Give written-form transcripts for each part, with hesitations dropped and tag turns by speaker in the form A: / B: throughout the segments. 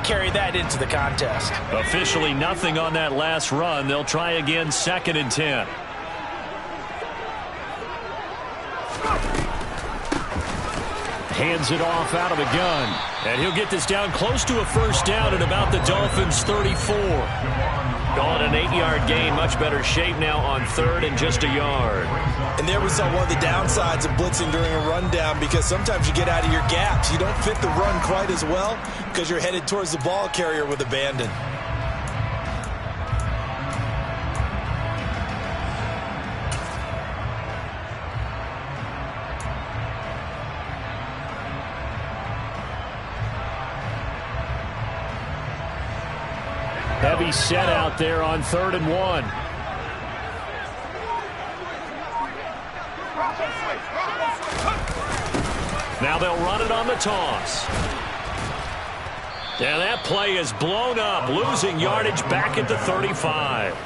A: carry that into the contest.
B: Officially nothing on that last run. They'll try again, 2nd and 10. Hands it off out of the gun. And he'll get this down close to a first down at about the Dolphins' 34. Call it an 8-yard gain. Much better shape now on 3rd and just a yard.
A: And there we saw one of the downsides of blitzing during a rundown, because sometimes you get out of your gaps. You don't fit the run quite as well because you're headed towards the ball carrier with abandon.
B: Heavy set out there on 3rd and 1. Now they'll run it on the toss. And that play is blown up, losing yardage back at the 35.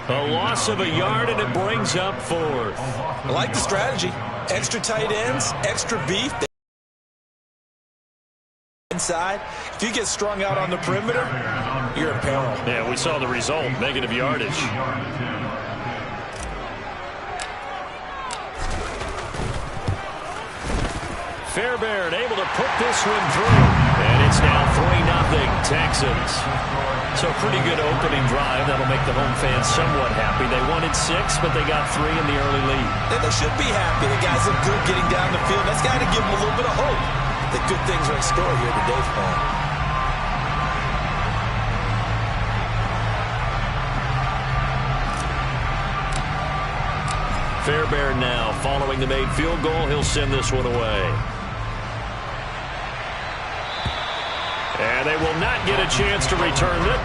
B: A loss of a yard, and it brings up 4th.
A: I like the strategy. Extra tight ends, extra beef. Inside. If you get strung out on the perimeter, you're in peril.
B: Yeah, we saw the result, negative yardage. Fairbairn able to put this one through. And it's now 3-0 Texans. So pretty good opening drive. That'll make the home fans somewhat happy. They wanted 6, but they got 3 in the early lead.
A: And they should be happy. The guys look good getting down the field. That's got to give them a little bit of hope that good things are in store here today for them.
B: Fairbairn now following the made field goal. He'll send this one away. And they will not get a chance to return it.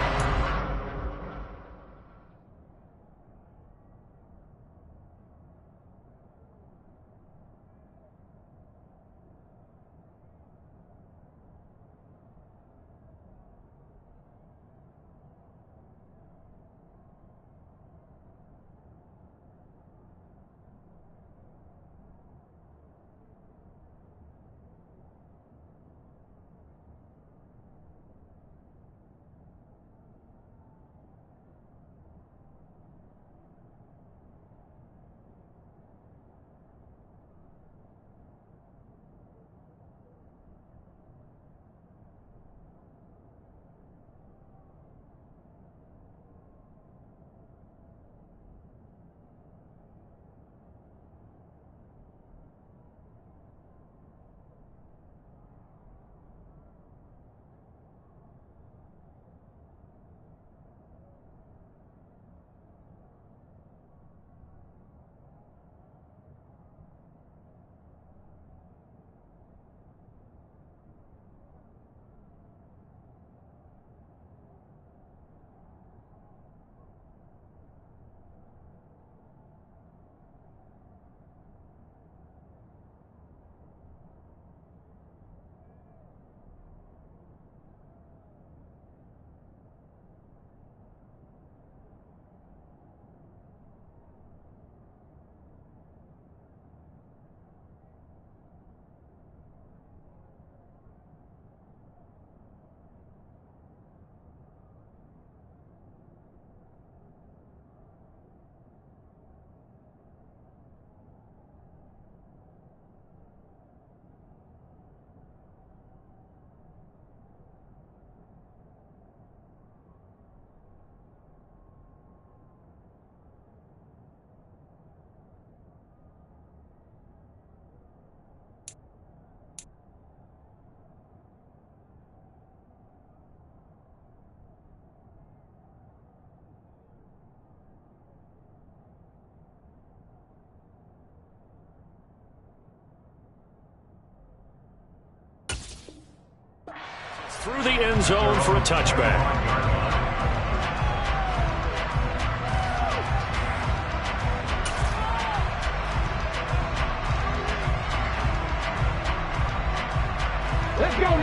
B: Through the end zone for a touchback.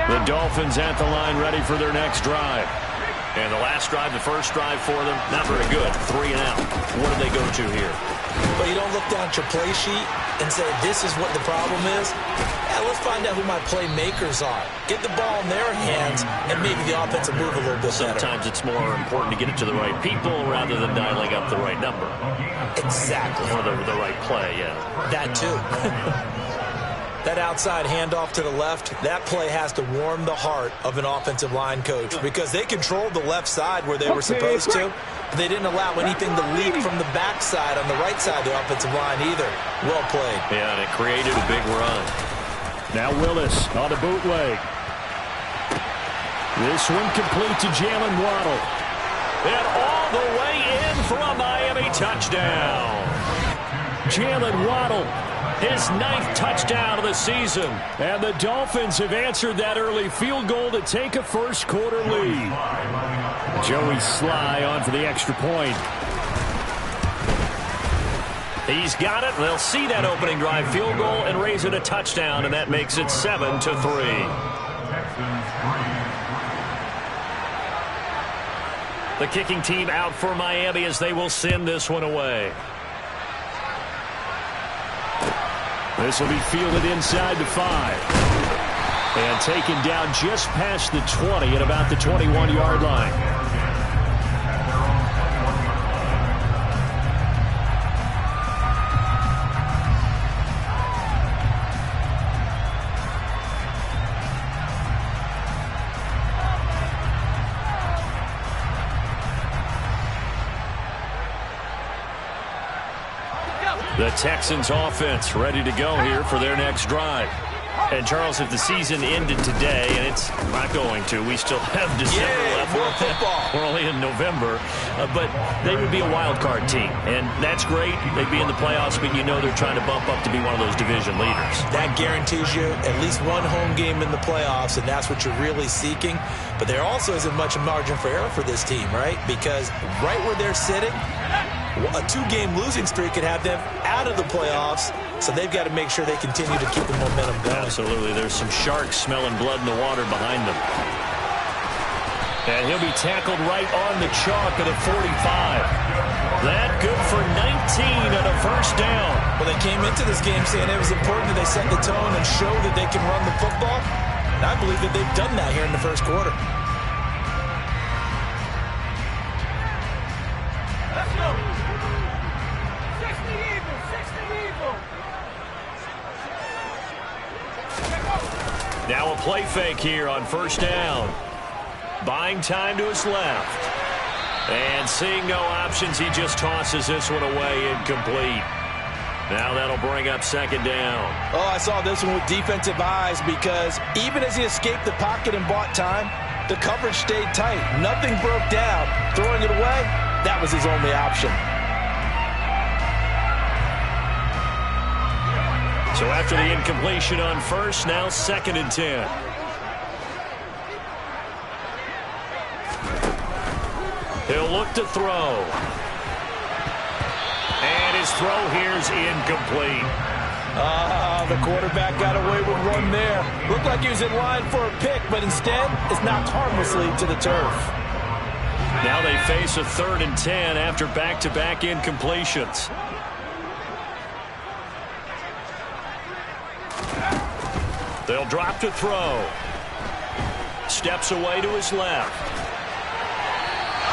B: The Dolphins at the line, ready for their next drive. And the last drive, the first drive for them, not very good. 3 and out. What do they go to here?
A: But you don't look down at your play sheet and say, this is what the problem is. Yeah, let's find out who my playmakers are. Get the ball in their hands, and maybe the offense will move a little bit better.
B: Sometimes it's more important to get it to the right people rather than dialing up the right number.
A: Exactly.
B: Or the right play, yeah.
A: That too. That outside handoff to the left, that play has to warm the heart of an offensive line coach because they controlled the left side where they were supposed to. They didn't allow anything to leak from the backside on the right side of the offensive line either. Well played.
B: Yeah, and it created a big run.
C: Now Willis on a bootleg. This one complete to Jalen Waddle.
B: And all the way in for a Miami touchdown.
C: Jalen Waddle,
B: his 9th touchdown of the season.
C: And the Dolphins have answered that early field goal to take a first-quarter lead. Joey Sly on for the extra point.
B: He's got it. They'll see that opening drive field goal and raise it a touchdown, and that makes it 7-3. The kicking team out for Miami as they will send this one away.
C: This will be fielded inside the 5. And taken down just past the 20 at about the 21-yard line.
B: The Texans offense ready to go here for their next drive. And, Charles, if the season ended today, and it's not going to, we still have December left.
A: More football.
B: We're only in November. But they would be a wild card team. And that's great. They'd be in the playoffs, but you know they're trying to bump up to be one of those division leaders. That
A: guarantees you at least one home game in the playoffs, and that's what you're really seeking. But there also isn't much margin for error for this team, right? Because right where they're sitting, a 2-game losing streak could have them out of the playoffs, so they've got to make sure they continue to keep the momentum going.
B: Absolutely. There's some sharks smelling blood in the water behind them. And he'll be tackled right on the chalk at the 45. That good for 19 and a first down.
A: Well, they came into this game saying it was important that they set the tone and show that they can run the football. And I believe that they've done that here in the first quarter.
D: Let's go.
B: Now a play fake here on first down. Buying time to his left. And seeing no options, he just tosses this one away incomplete. Now that'll bring up second down.
A: Oh, I saw this one with defensive eyes because even as he escaped the pocket and bought time, the coverage stayed tight. Nothing broke down. Throwing it away, that was his only option.
B: So after the incompletion on first, now 2nd and 10. He'll look to throw. And his throw here's incomplete.
A: The quarterback got away with one there. Looked like he was in line for a pick, but instead is knocked harmlessly to the turf.
B: Now they face a 3rd and 10 after back-to-back incompletions. They'll drop to throw. Steps away to his left.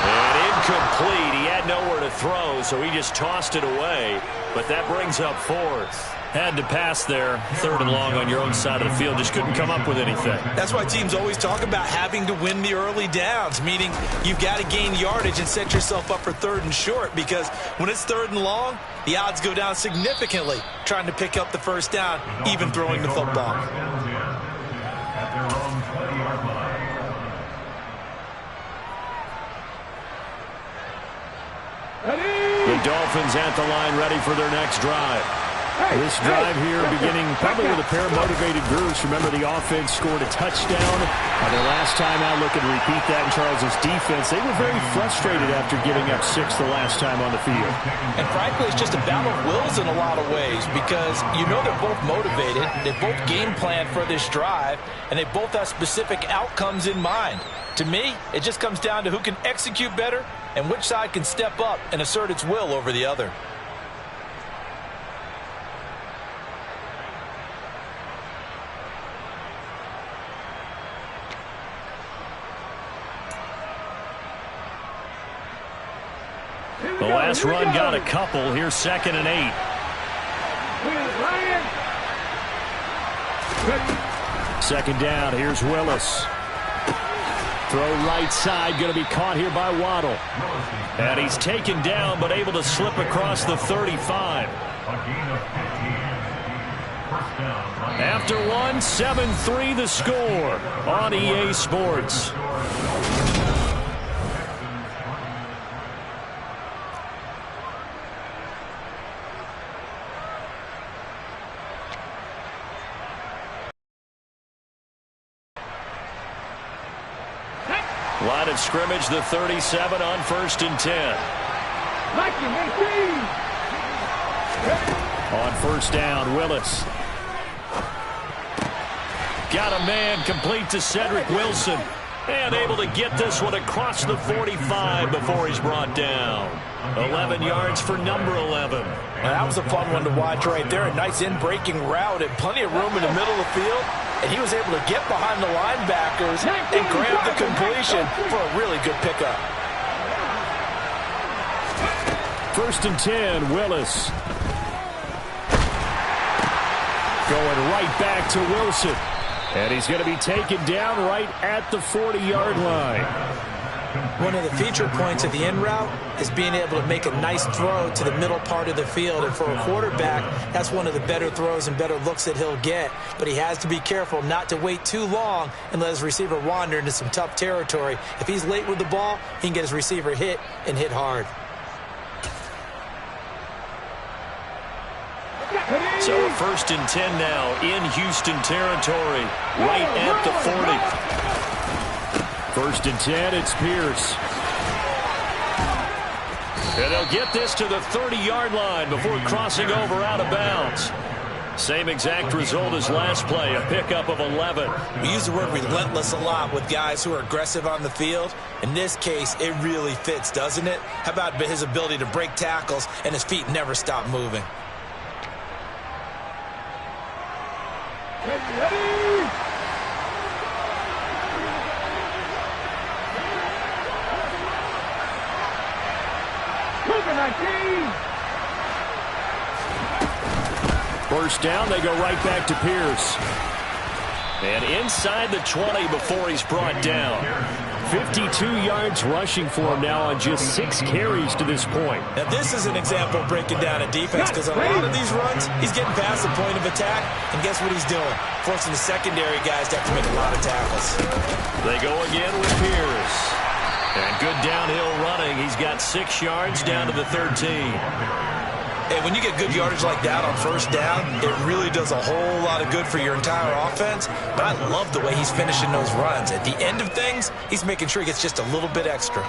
B: And incomplete. He had nowhere to throw, so he just tossed it away. But that brings up 4th. Had to pass there. 3rd and long on your own side of the field. Just couldn't come up with anything.
A: That's why teams always talk about having to win the early downs, meaning you've got to gain yardage and set yourself up for 3rd and short, because when it's 3rd and long, the odds go down significantly trying to pick up the first down, even throwing the football.
B: The Dolphins at the line ready for their next drive.
C: This drive here beginning probably with a pair of motivated groups. Remember, the offense scored a touchdown. Their last time out, looking to repeat that in Charles' defense. They were very frustrated after giving up 6 the last time on the field.
A: And frankly, it's just a battle of wills in a lot of ways because you know they're both motivated. They both game plan for this drive, and they both have specific outcomes in mind. To me, it just comes down to who can execute better and which side can step up and assert its will over the other.
C: The last run got a couple. Here's 2nd and 8. Second down. Here's Willis. Throw right side. Going to be caught here by Waddle. And he's taken down but able to slip across the 35. After one, 7-3 the score on EA Sports. Line of scrimmage, the 37 on 1st and 10. On 1st down, Willis. Got a man complete to Cedric Wilson. And able to get this one across the 45 before he's brought down. 11 yards for number 11.
A: Well, that was a fun one to watch right there. A nice in-breaking route and plenty of room in the middle of the field. And he was able to get behind the linebackers and grab the completion for a really good pickup.
C: 1st and 10, Willis. Going right back to Wilson. And he's going to be taken down right at the 40-yard line.
A: One of the feature points of the in route is being able to make a nice throw to the middle part of the field. And for a quarterback, that's one of the better throws and better looks that he'll get. But he has to be careful not to wait too long and let his receiver wander into some tough territory. If he's late with the ball, he can get his receiver hit and hit hard.
C: So a 1st and 10 now in Houston territory, right at the 40. 1st and 10, it's Pierce. And they'll get this to the 30-yard line before crossing over out of bounds. Same exact result as last play, a pickup of 11.
A: We use the word relentless a lot with guys who are aggressive on the field. In this case, it really fits, doesn't it? How about his ability to break tackles and his feet never stop moving?
C: First down, they go right back to Pierce. And inside the 20 before he's brought down. 52 yards rushing for him now on just 6 carries to this point.
A: Now this is an example of breaking down a defense because a lot of these runs, he's getting past the point of attack, and guess what he's doing? Forcing the secondary guys to have to make a lot of tackles.
C: They go again with Pierce. And good downhill running. He's got 6 yards down to the 13.
A: And when you get good yardage like that on 1st down, it really does a whole lot of good for your entire offense. But I love the way he's finishing those runs. At the end of things, he's making sure he gets just a little bit extra.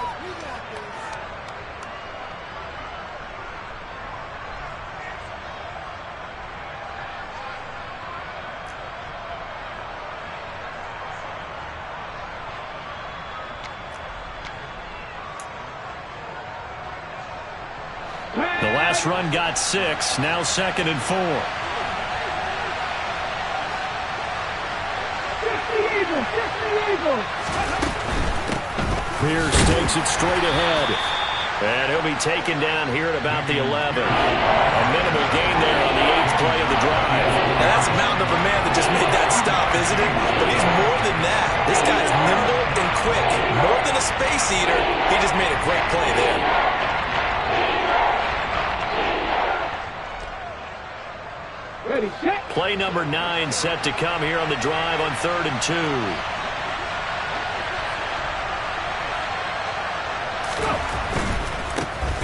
C: The last run got 6, now 2nd and 4. Pierce takes it straight ahead. And he'll be taken down here at about the 11. A minimal gain there on the 8th play of the drive.
A: Now that's a mountain of a man that just made that stop, isn't it? But he's more than that. This guy's nimble and quick. More than a space eater, he just made a great play there.
C: Play number 9 set to come here on the drive on 3rd and 2.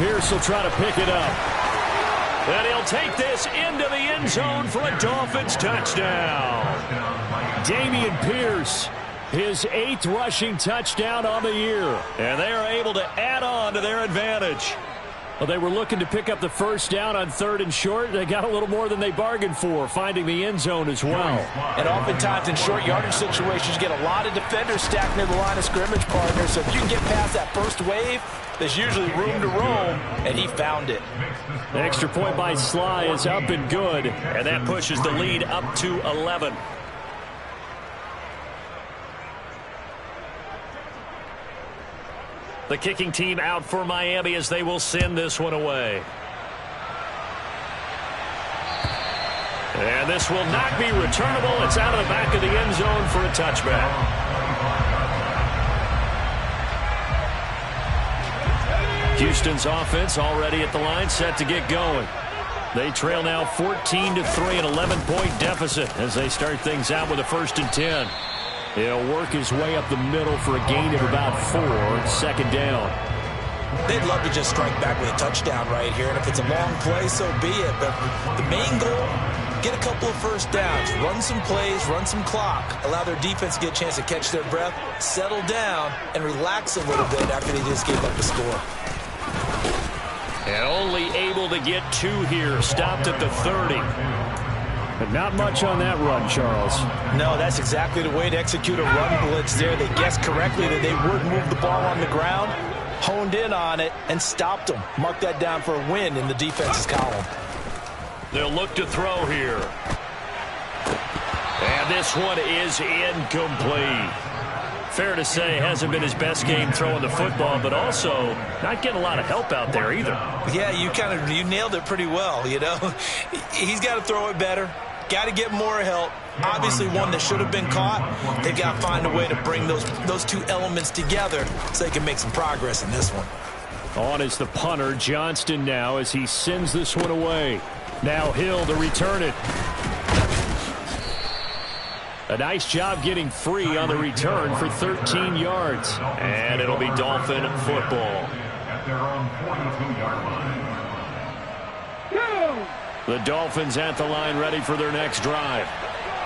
C: Pierce will try to pick it up.
B: And he'll take this into the end zone for a Dolphins touchdown.
C: Dameon Pierce, his 8th rushing touchdown on the year.
B: And they are able to add on to their advantage.
C: Well, they were looking to pick up the first down on 3rd and short. They got a little more than they bargained for, finding the end zone as well.
A: And oftentimes in short yardage situations, you get a lot of defenders stacked near the line of scrimmage, partners. So if you can get past that first wave, there's usually room to roam, and he found it.
C: The extra point by Sly is up and good.
B: And that pushes the lead up to 11. The kicking team out for Miami as they will send this one away. And this will not be returnable. It's out of the back of the end zone for a touchback. Houston's offense already at the line, set to get going. They trail now 14-3, an 11-point deficit as they start things out with a 1st and 10. He'll work his way up the middle for a gain of about 4, 2nd down.
A: They'd love to just strike back with a touchdown right here, and if it's a long play, so be it. But the main goal, get a couple of first downs, run some plays, run some clock, allow their defense to get a chance to catch their breath, settle down, and relax a little bit after they just gave up the score.
B: And only able to get 2 here, stopped at the 30.
C: But not much on that run, Charles.
A: No, that's exactly the way to execute a run blitz there. They guessed correctly that they would move the ball on the ground, honed in on it, and stopped them. Mark that down for a win in the defense's column.
B: They'll look to throw here. And this one is incomplete. Fair to say, hasn't been his best game throwing the football, but also not getting a lot of help out there either.
A: Yeah, you nailed it pretty well, you know. He's got to throw it better. Got to get more help. Obviously one that should have been caught. They've got to find a way to bring those two elements together so they can make some progress in this one.
C: On is the punter, Johnston, now as he sends this one away. Now Hill to return it. A nice job getting free on the return for 13 yards.
B: And it'll be Dolphin football.
C: The Dolphins at the line ready for their next drive.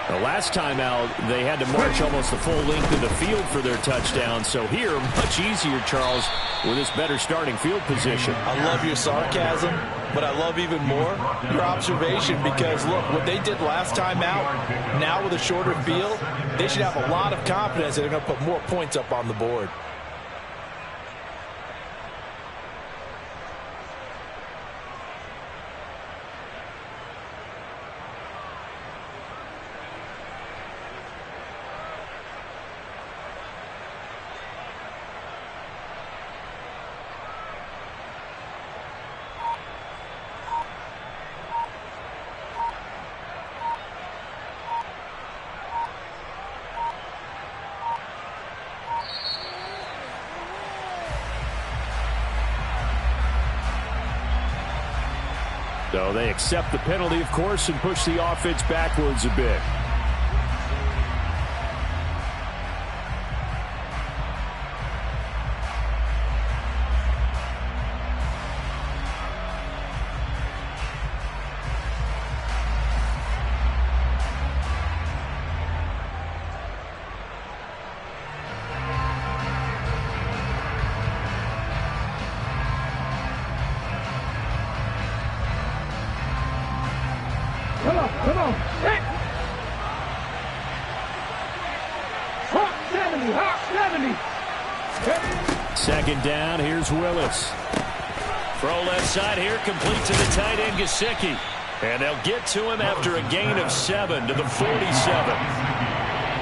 C: The last time out, they had to march almost the full length of the field for their touchdown. So here, much easier, Charles, with this better starting field position.
A: I love your sarcasm, but I love even more your observation because, look, what they did last time out, now with a shorter field, they should have a lot of confidence that they're going to put more points up on the board.
C: So they accept the penalty, of course, and push the offense backwards a bit.
D: Come on. Hey. Hawk 70, Hawk 70.
C: Second down, here's Willis.
B: Throw left side here, complete to the tight end, Gesicki. And they'll get to him after a gain of 7 to the 47.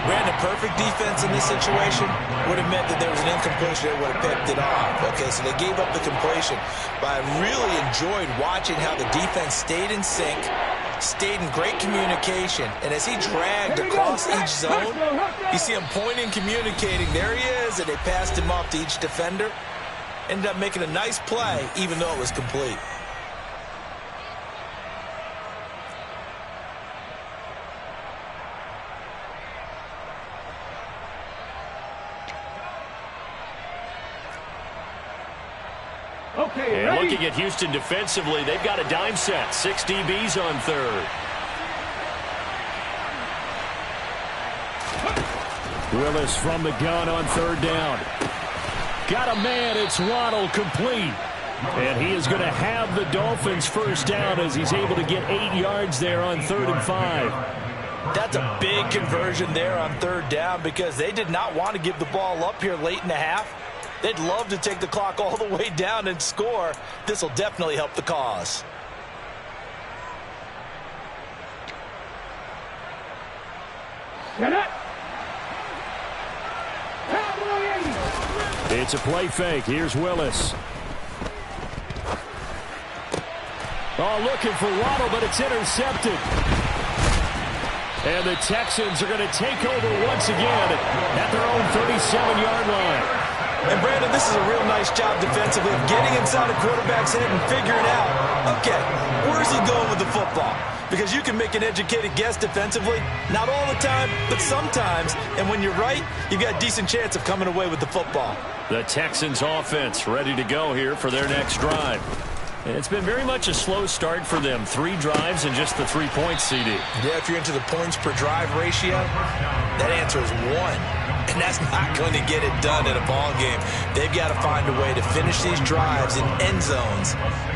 A: Brandon, perfect defense in this situation would have meant that there was an incompletion. They would have picked it off. Okay, so they gave up the completion. But I really enjoyed watching how the defense stayed in sync, stayed in great communication. And as he dragged across each zone, you see him pointing, communicating. There he is, and they passed him off to each defender. Ended up making a nice play, even though it was complete.
D: Okay,
B: And
D: ready?
B: looking at Houston defensively, they've got a dime set. 6 DBs on third.
C: Willis from the gun on third down. Got a man. It's Waddle, complete. And he is going to have the Dolphins first down as he's able to get 8 yards there on 3rd and 5.
A: That's a big conversion there on third down because they did not want to give the ball up here late in the half. They'd love to take the clock all the way down and score. This will definitely help the cause.
D: Get it.
C: It's a play fake. Here's Willis. Oh, looking for Waddle, but it's intercepted. And the Texans are going to take over once again at their own 37-yard line.
A: And Brandon, this is a real nice job defensively of getting inside a quarterback's head and figuring out, okay, where's he going with the football? Because you can make an educated guess defensively, not all the time, but sometimes. And when you're right, you've got a decent chance of coming away with the football.
B: The Texans offense ready to go here for their next drive. And it's been very much a slow start for them. 3 drives and just the 3 points, CD.
A: Yeah, if you're into the points per drive ratio, that answer is 1. And that's not going to get it done in a ball game. They've got to find a way to finish these drives in end zones,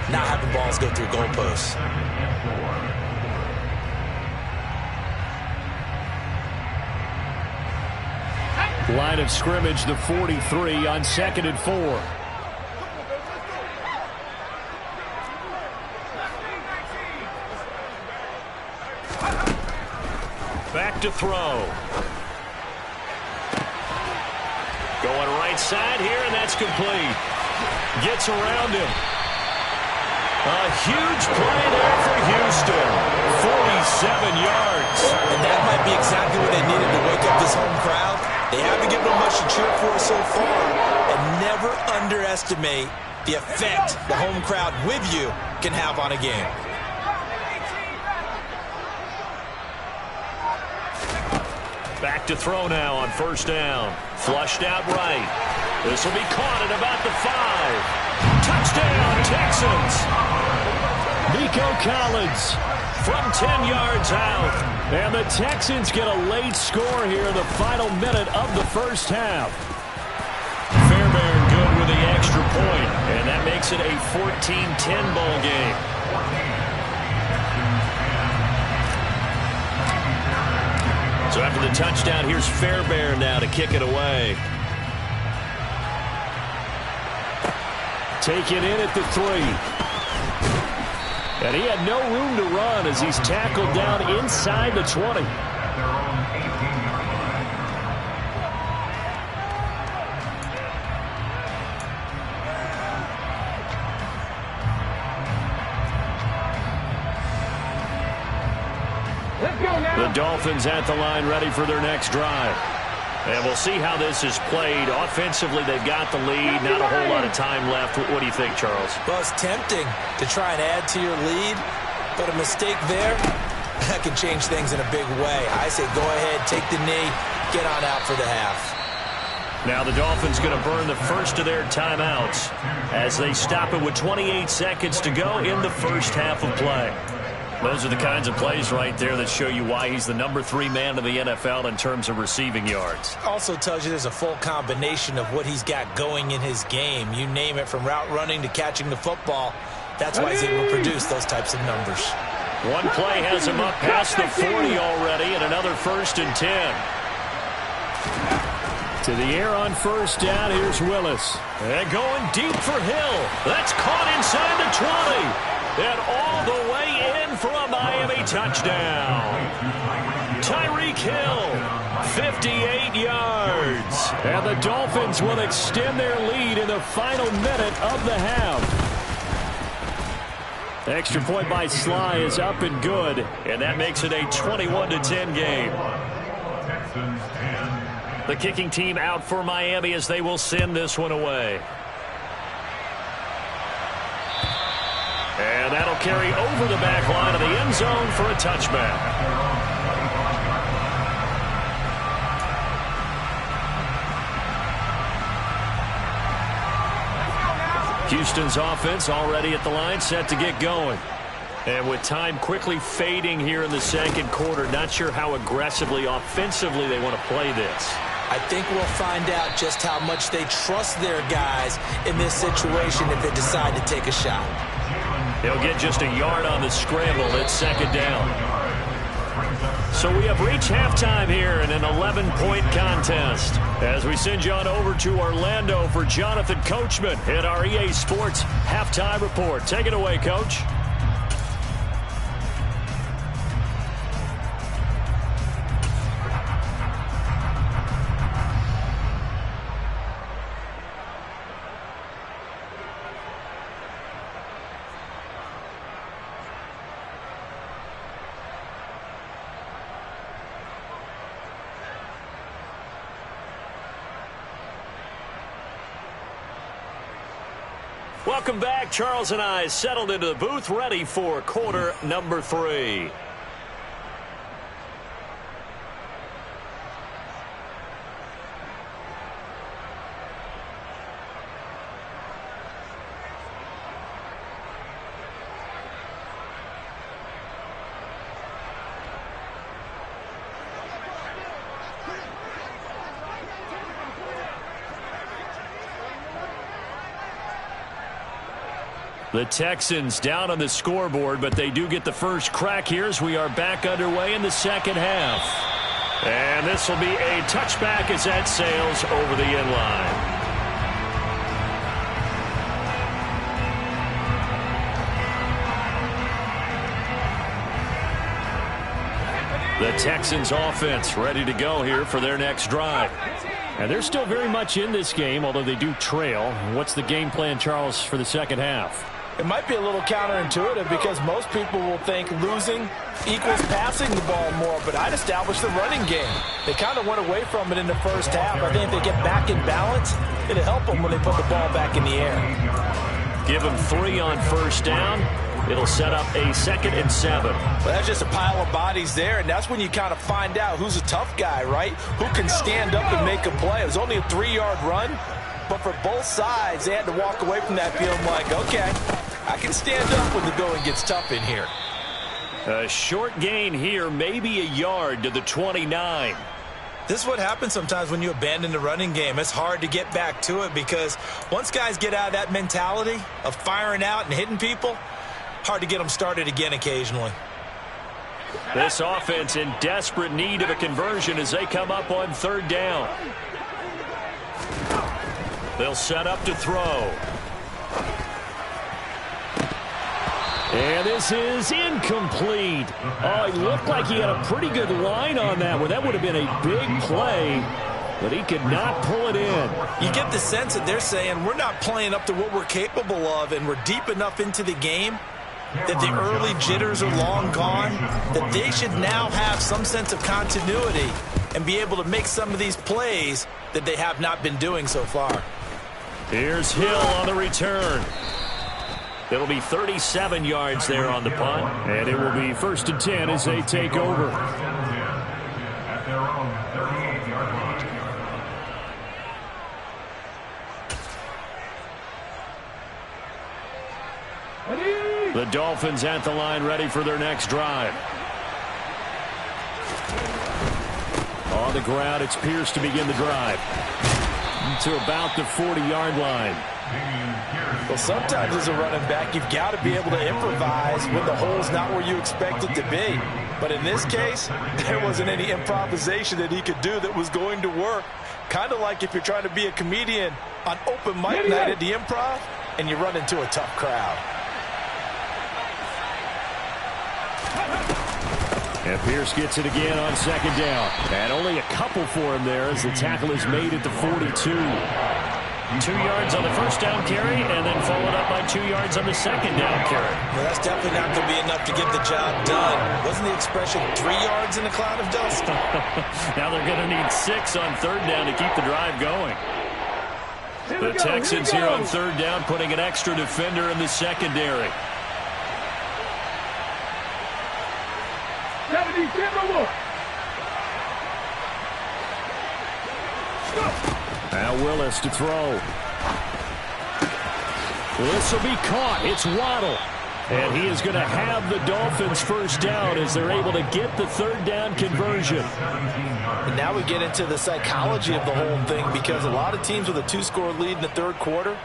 A: not having balls go through goalposts.
C: Line of scrimmage, the 43 on 2nd and 4.
B: Back to throw. Going right side here, and that's complete. Gets around him. A huge play there for Houston. 47 yards.
A: And that might be exactly what they needed to wake up this home crowd. They haven't given them much to cheer for so far. And never underestimate the effect the home crowd with you can have on a game.
B: Back to throw now on first down. Flushed out right. This will be caught at about the 5. Touchdown, Texans.
C: Nico Collins
B: From 10 yards out.
C: And the Texans get a late score here in the final minute of the first half.
B: Fairbairn good with the extra point, and that makes it a 14-10 ball game. So after the touchdown, here's Fairbairn now to kick it away.
C: Taken in at the 3. And he had no room to run as he's tackled down inside the 20.
D: Let's go now.
B: The Dolphins at the line ready for their next drive. And we'll see how this is played. Offensively, they've got the lead. Not a whole lot of time left. What do you think, Charles?
A: Well, it's tempting to try and add to your lead, but a mistake there, that can change things in a big way. I say go ahead, take the knee, get on out for the half.
B: Now the Dolphins going to burn the first of their timeouts as they stop it with 28 seconds to go in the first half of play. Those are the kinds of plays right there that show you why he's the number 3 man in the NFL in terms of receiving yards.
A: Also tells you there's a full combination of what he's got going in his game. You name it, from route running to catching the football. That's why he's able to produce those types of numbers.
B: One play has him up past the 40 already, and another 1st and 10.
C: To the air on first down, here's Willis.
B: And going deep for Hill. That's caught inside the 20. And all the way in for a Miami touchdown. Tyreek Hill, 58 yards.
C: And the Dolphins will extend their lead in the final minute of the half. Extra point by Sly is up and good.
B: And that makes it a 21-10 game. The kicking team out for Miami as they will send this one away. And that'll carry over the back line of the end zone for a touchback. Houston's offense already at the line, set to get going. And with time quickly fading here in the second quarter, not sure how aggressively, offensively they want to play this.
A: I think we'll find out just how much they trust their guys in this situation if they decide to take a shot.
B: They'll get just a yard on the scramble. It's second down. So we have reached halftime here in an 11-point contest. As we send you on over to Orlando for Jonathan Coachman at our EA Sports Halftime Report. Take it away, Coach. Welcome back. Charles and I settled into the booth, ready for quarter number 3. The Texans down on the scoreboard, but they do get the first crack here as we are back underway in the second half. And this will be a touchback as that sails over the end line. The Texans offense ready to go here for their next drive.
C: And they're still very much in this game, although they do trail. What's the game plan, Charles, for the second half?
A: It might be a little counterintuitive because most people will think losing equals passing the ball more, but I'd establish the running game. They kind of went away from it in the first half. I think if they get back in balance, it'll help them when they put the ball back in the air.
B: Give them 3 on first down. It'll set up a 2nd and 7.
A: Well, that's just a pile of bodies there, and that's when you kind of find out who's a tough guy, right? Who can stand up and make a play. It was only a 3-yard run, but for both sides, they had to walk away from that feeling like, okay, I can stand up when the going gets tough in here.
B: A short gain here, maybe a yard to the 29.
A: This is what happens sometimes when you abandon the running game. It's hard to get back to it because once guys get out of that mentality of firing out and hitting people, hard to get them started again occasionally.
B: This offense in desperate need of a conversion as they come up on 3rd down. They'll set up to throw.
C: And this is incomplete. Oh, he looked like he had a pretty good line on that one. That would have been a big play, but he could not pull it in.
A: You get the sense that they're saying we're not playing up to what we're capable of, and we're deep enough into the game that the early jitters are long gone, that they should now have some sense of continuity and be able to make some of these plays that they have not been doing so far.
B: Here's Hill on the return. It'll be 37 yards there on the punt.
C: And it will be 1st and 10 as they take over.
B: The Dolphins at the line ready for their next drive.
C: On the ground, it's Pierce to begin the drive. To about the 40-yard line.
A: Well, sometimes as a running back, you've got to be able to improvise when the hole's not where you expect it to be. But in this case, there wasn't any improvisation that he could do that was going to work. Kind of like if you're trying to be a comedian on open mic night at the Improv and you run into a tough crowd.
C: And Pierce gets it again on 2nd down. And only a couple for him there as the tackle is made at the 42.
B: 2 yards on the first down carry, and then followed up by 2 yards on the second down carry.
A: Well, that's definitely not going to be enough to get the job done. Wasn't the expression 3 yards in a cloud of dust?
B: Now they're going to need 6 on 3rd down to keep the drive going. The Texans here on 3rd down, putting an extra defender in the secondary.
D: 70,
C: Now Willis to throw. Well, this will be caught. It's Waddle. And he is going to have the Dolphins first down as they're able to get the third down conversion.
A: And now we get into the psychology of the whole thing, because a lot of teams with a 2-score lead in the third quarter,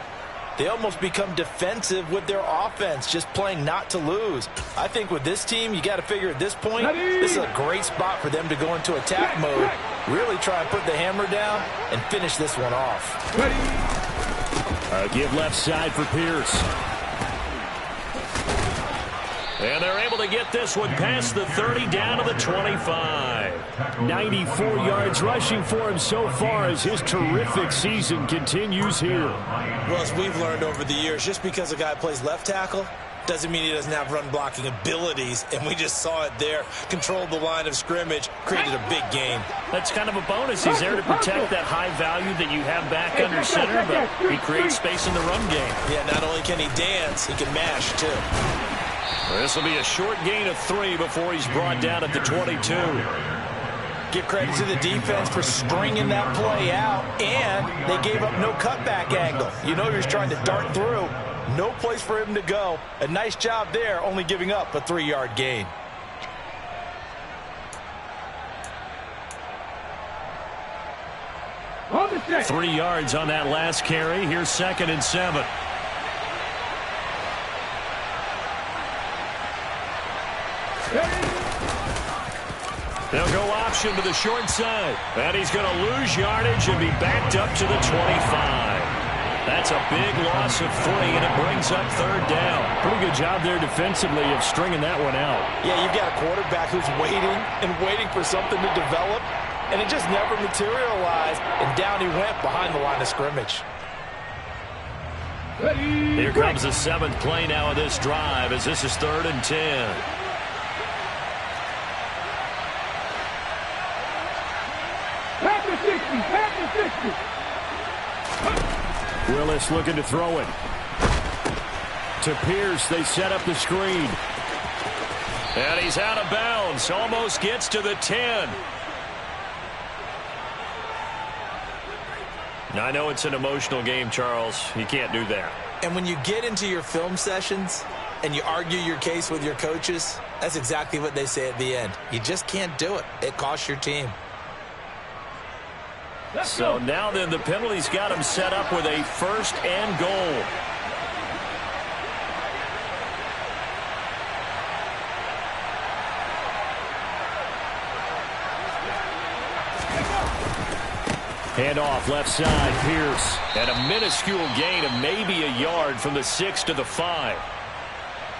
A: they almost become defensive with their offense, just playing not to lose. I think with this team, you got to figure at this point, this is a great spot for them to go into attack mode, really try and put the hammer down and finish this one off.
C: Give left side for Pierce.
B: And they're able to get this one past the 30 down to the 25.
C: 94 yards rushing for him so far as his terrific season continues here.
A: Well, as we've learned over the years, just because a guy plays left tackle doesn't mean he doesn't have run-blocking abilities, and we just saw it there. Controlled the line of scrimmage, created a big gain.
B: That's kind of a bonus. He's there to protect that high value that you have back under center, but he creates space in the run game.
A: Yeah, not only can he dance, he can mash, too.
B: This will be a short gain of 3 before he's brought down at the 22.
A: Give credit to the defense for stringing that play out, and they gave up no cutback angle. You know he was trying to dart through. No place for him to go. A nice job there, only giving up a 3-yard gain.
D: On the set.
B: 3 yards on that last carry. Here's 2nd and 7. They'll go option to the short side. And he's going to lose yardage and be backed up to the 25. That's a big loss of 3, and it brings up 3rd down.
C: Pretty good job there defensively of stringing that one out.
A: Yeah, you've got a quarterback who's waiting and waiting for something to develop, and it just never materialized, and down he went behind the line of scrimmage.
B: Here comes the 7th play now of this drive, as this is 3rd and 10.
D: Pass the 60. Pass the 60.
C: Willis looking to throw it. To Pierce, they set up the screen.
B: And he's out of bounds. Almost gets to the 10. Now, I know it's an emotional game, Charles. You can't do that.
A: And when you get into your film sessions and you argue your case with your coaches, that's exactly what they say at the end. You just can't do it. It costs your team.
B: So now then, the penalty's got him set up with a 1st and goal.
C: Handoff left side, Pierce.
B: And a minuscule gain of maybe a yard from the 6 to the 5.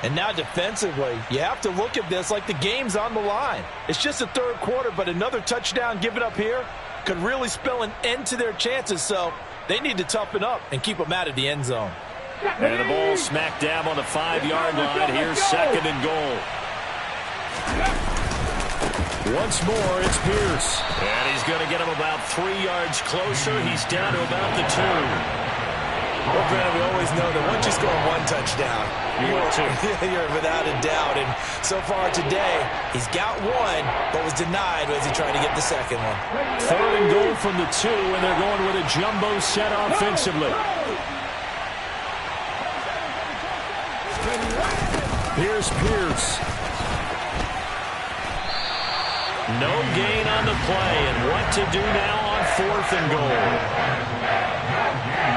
A: And now defensively, you have to look at this like the game's on the line. It's just a 3rd quarter, but another touchdown given up here could really spell an end to their chances, so they need to toughen up and keep them out of the end zone.
B: And the ball smack dab on the 5-yard line. Here's 2nd and goal.
C: Once more, it's Pierce.
B: And he's going to get him about 3 yards closer. He's down to about the 2.
A: Well, Brandon, we always know that once you score 1 touchdown, you're without a doubt. And so far today, he's got 1, but was denied as he tried to get the 2nd one.
C: 3rd and goal from the 2, and they're going with a jumbo set offensively. Here's Pierce.
B: No gain on the play, and what to do now on 4th and goal.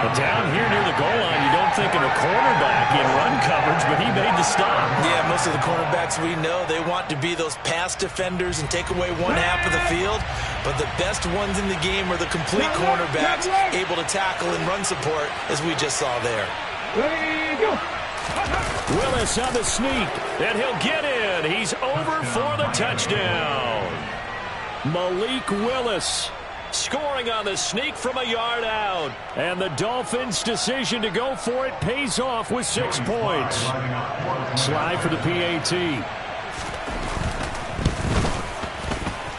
B: But down here near the goal line, you don't think of a cornerback in run coverage, but he made the stop.
A: Yeah, most of the cornerbacks we know, they want to be those pass defenders and take away 1 half of the field. But the best ones in the game are the complete cornerbacks, able to tackle and run support, as we just saw there.
C: Willis on the sneak.
B: And he'll get in. He's over for the touchdown.
C: Malik Willis
B: scoring on the sneak from a yard out.
C: And the Dolphins' decision to go for it pays off with 6 points. Slide for the PAT.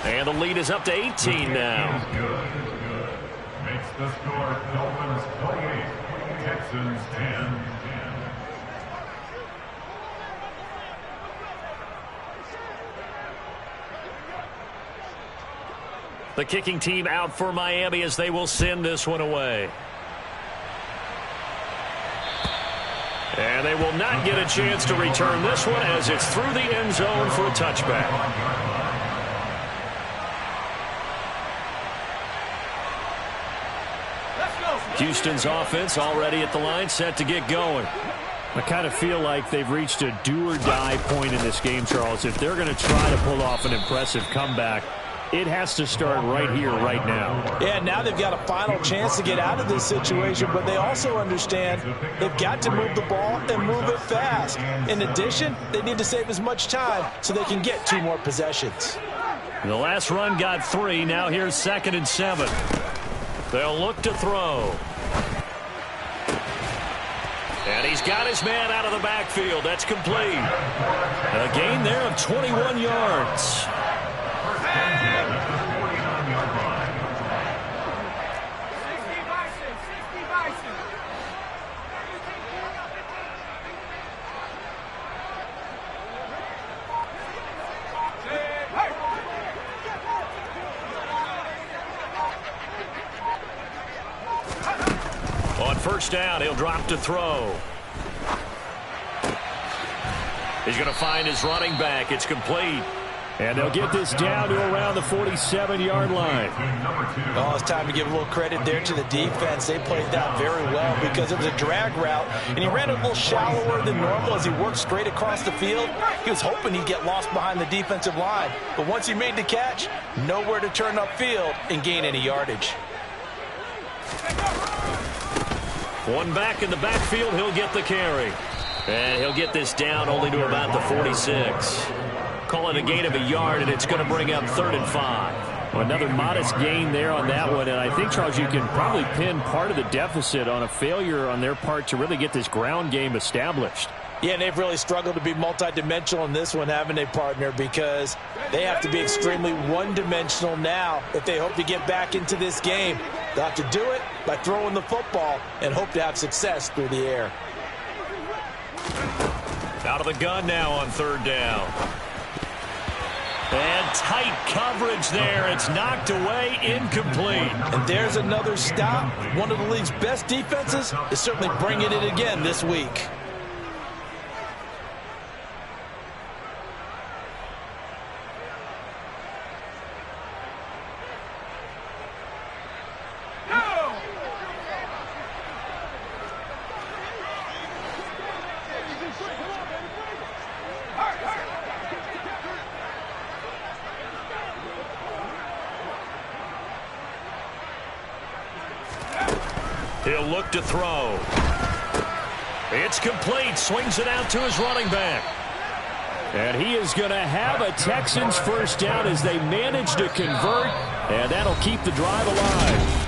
B: And the lead is up to 18 now.
E: Makes the score Dolphins 28, Texans 10.
B: The kicking team out for Miami as they will send this one away. And they will not get a chance to return this one as it's through the end zone for a touchback. Houston's offense already at the line, set to get going.
C: I kind of feel like they've reached a do-or-die point in this game, Charles. If they're going to try to pull off an impressive comeback, it has to start right here, right now.
A: Yeah, now they've got a final chance to get out of this situation, but they also understand they've got to move the ball and move it fast. In addition, they need to save as much time so they can get 2 more possessions.
B: The last run got 3. Now here's 2nd and 7. They'll look to throw. And he's got his man out of the backfield. That's complete. A gain there of 21 yards. On first down, he'll drop to throw. He's going to find his running back. It's complete.
C: And they'll get this down to around the 47-yard line.
A: Oh, it's time to give a little credit there to the defense. They played that very well because it was a drag route, and he ran a little shallower than normal as he worked straight across the field. He was hoping he'd get lost behind the defensive line, but once he made the catch, nowhere to turn upfield and gain any yardage.
B: One back in the backfield, he'll get the carry. And he'll get this down only to about the 46. Call it a gain of a yard, and it's going to bring up 3rd and 5.
C: Well, another modest gain there on that one, and I think, Charles, you can probably pin part of the deficit on a failure on their part to really get this ground game established.
A: Yeah, and they've really struggled to be multidimensional in this one, haven't they, partner? Because they have to be extremely one-dimensional now if they hope to get back into this game. They'll have to do it by throwing the football and hope to have success through the air.
B: Out of the gun now on 3rd down. And tight coverage there. It's knocked away, incomplete.
A: And there's another stop. One of the league's best defenses is certainly bringing it again this week.
B: He'll look to throw. It's complete. Swings it out to his running back.
C: And he is going to have a Texans first down as they manage to convert, and that'll keep the drive alive.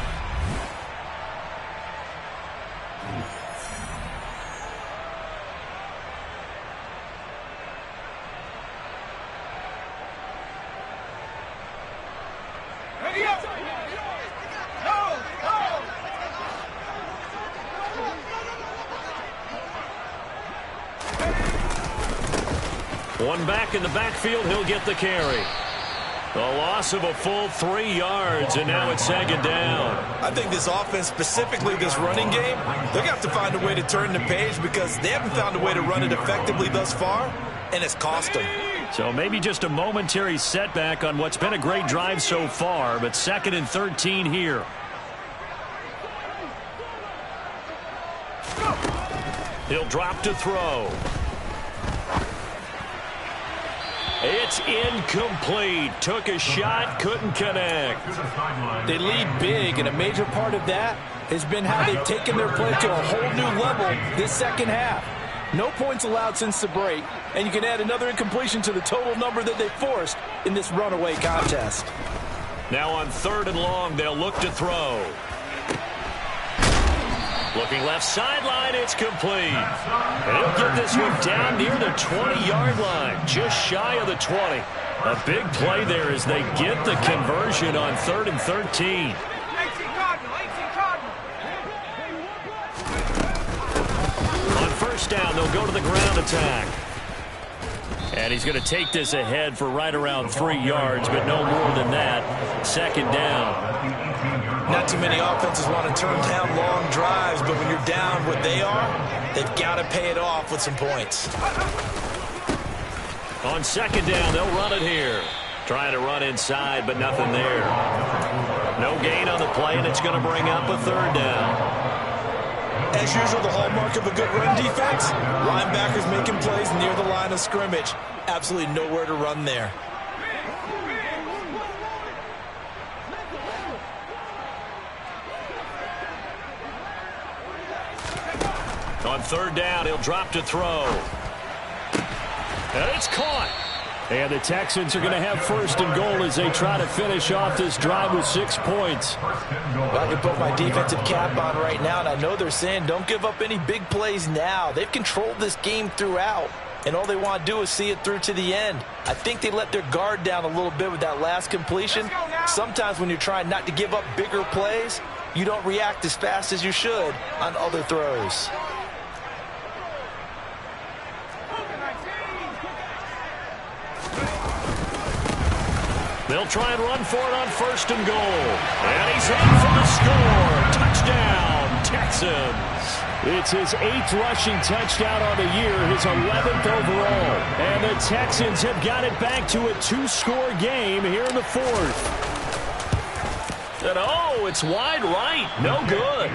B: One back in the backfield, he'll get the carry. A loss of a full 3 yards, and now it's 2nd down.
A: I think this offense, specifically this running game, they're going to have to find a way to turn the page because they haven't found a way to run it effectively thus far, and it's cost them.
B: So maybe just a momentary setback on what's been a great drive so far, but 2nd and 13 here. He'll drop to throw. It's incomplete. Took a shot, couldn't connect.
A: They lead big, and a major part of that has been how they've taken their play to a whole new level this second half. No points allowed since the break, and you can add another incompletion to the total number that they forced in this runaway contest.
B: Now on 3rd and long, they'll look to throw. Looking left sideline, it's complete. And he'll get this one down near the 20-yard line, just shy of the 20. A big play there as they get the conversion on 3rd and 13. On first down, they'll go to the ground attack. And he's going to take this ahead for right around 3 yards, but no more than that. 2nd down.
A: Not too many offenses want to turn down long drives, but when you're down what they are, they've got to pay it off with some points.
B: On second down, they'll run it here. Trying to run inside, but nothing there. No gain on the play, and it's going to bring up a third down.
A: As usual, the hallmark of a good run defense, linebackers making plays near the line of scrimmage. Absolutely nowhere to run there.
B: On third down, he'll drop to throw. And it's caught.
C: And the Texans are going to have first and goal as they try to finish off this drive with 6 points.
A: Well, I can put my defensive cap on right now, and I know they're saying don't give up any big plays now. They've controlled this game throughout, and all they want to do is see it through to the end. I think they let their guard down a little bit with that last completion. Sometimes when you're trying not to give up bigger plays, you don't react as fast as you should on other throws.
B: They'll try and run for it on first and goal. And he's in for the score. Touchdown, Texans.
C: It's his 8th rushing touchdown on the year, his 11th overall. And the Texans have got it back to a 2-score game here in the 4th.
B: And oh, it's wide right. No good.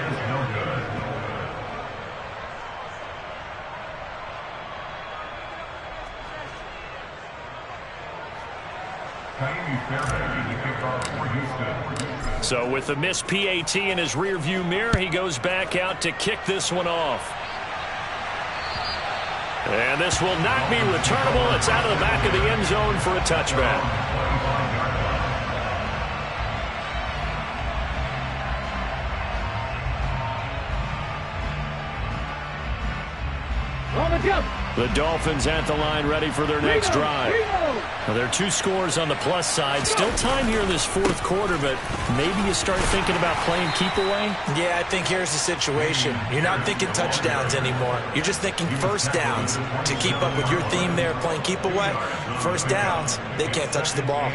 B: So with the missed PAT in his rearview mirror, he goes back out to kick this one off. And this will not be returnable. It's out of the back of the end zone for a touchback.
C: The Dolphins at the line, ready for their next drive. Well, there are 2 scores on the plus side. Still time here in this 4th quarter, but maybe you start thinking about playing keep away?
A: Yeah, I think here's the situation. You're not thinking touchdowns anymore. You're just thinking first downs. To keep up with your theme there, playing keep away, first downs, they can't touch the ball.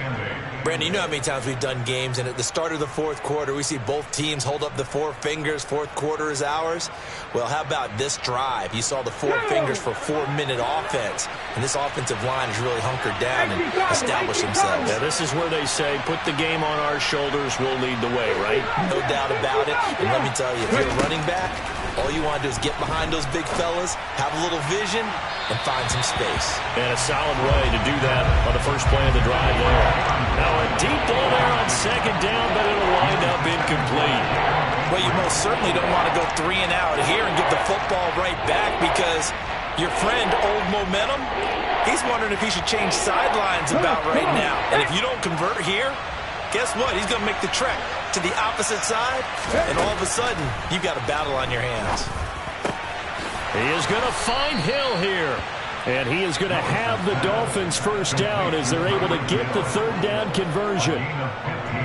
A: Brandon, you know how many times we've done games, and at the start of the 4th quarter, we see both teams hold up the 4 fingers, 4th quarter is ours. Well, how about this drive? You saw the 4 fingers for 4-minute offense, and this offensive line has really hunkered down and established themselves.
B: Yeah, this is where they say, put the game on our shoulders, we'll lead the way, right?
A: No doubt about it, and let me tell you, if you're a running back, all you want to do is get behind those big fellas, have a little vision, and find some space.
B: And a solid way to do that on the first play of the drive there. Now a deep ball there on second down, but it'll wind up incomplete.
A: Well, you most certainly don't want to go 3 and out here and get the football right back, because your friend, Old Momentum, he's wondering if he should change sidelines about right now. And if you don't convert here, guess what? He's going to make the trek to the opposite side, and all of a sudden, you've got a battle on your hands.
B: He is going to find Hill here.
C: And he is going to have the Dolphins first down as they're able to get the 3rd down conversion.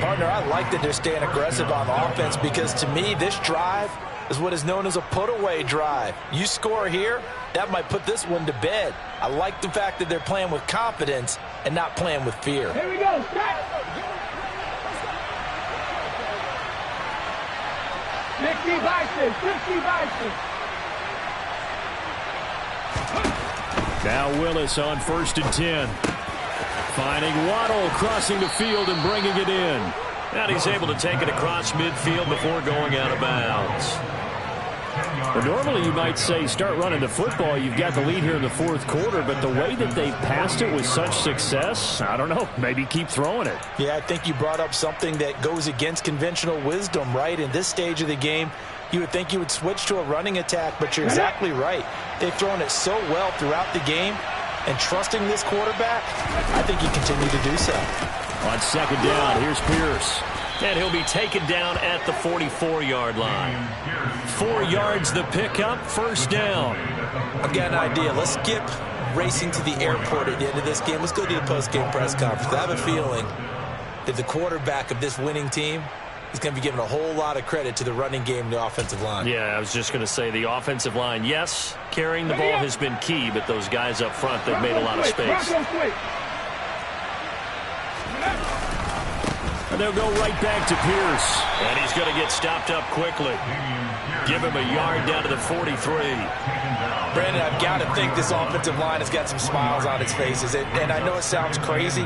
A: Partner, I like that they're staying aggressive on offense, because to me, this drive is what is known as a put-away drive. You score here, that might put this one to bed. I like the fact that they're playing with confidence and not playing with fear.
D: Here we go. 60 Bison, 60 Bison.
C: Now Willis on 1st and 10. Finding Waddle crossing the field and bringing it in.
B: And he's able to take it across midfield before going out of bounds.
C: Well, normally you might say start running the football. You've got the lead here in the 4th quarter, but the way that they passed it with such success, I don't know, maybe keep throwing it.
A: Yeah, I think you brought up something that goes against conventional wisdom, right? In this stage of the game, you would think you would switch to a running attack, but you're exactly right. They've thrown it so well throughout the game, and trusting this quarterback, I think you continue to do so.
C: On second down, here's Pierce.
B: And he'll be taken down at the 44-yard line. 4 yards the pickup, first down.
A: I've got an idea. Let's skip racing to the airport at the end of this game. Let's go to the post-game press conference. I have a feeling that the quarterback of this winning team is going to be given a whole lot of credit to the running game and the offensive line.
B: Yeah, I was just going to say the offensive line, yes, carrying the ball has been key, but those guys up front, they've made a lot of space.
C: And they'll go right back to Pierce.
B: And he's going to get stopped up quickly. Give him a yard down to the 43.
A: Brandon, I've got to think this offensive line has got some smiles on its faces. And I know it sounds crazy,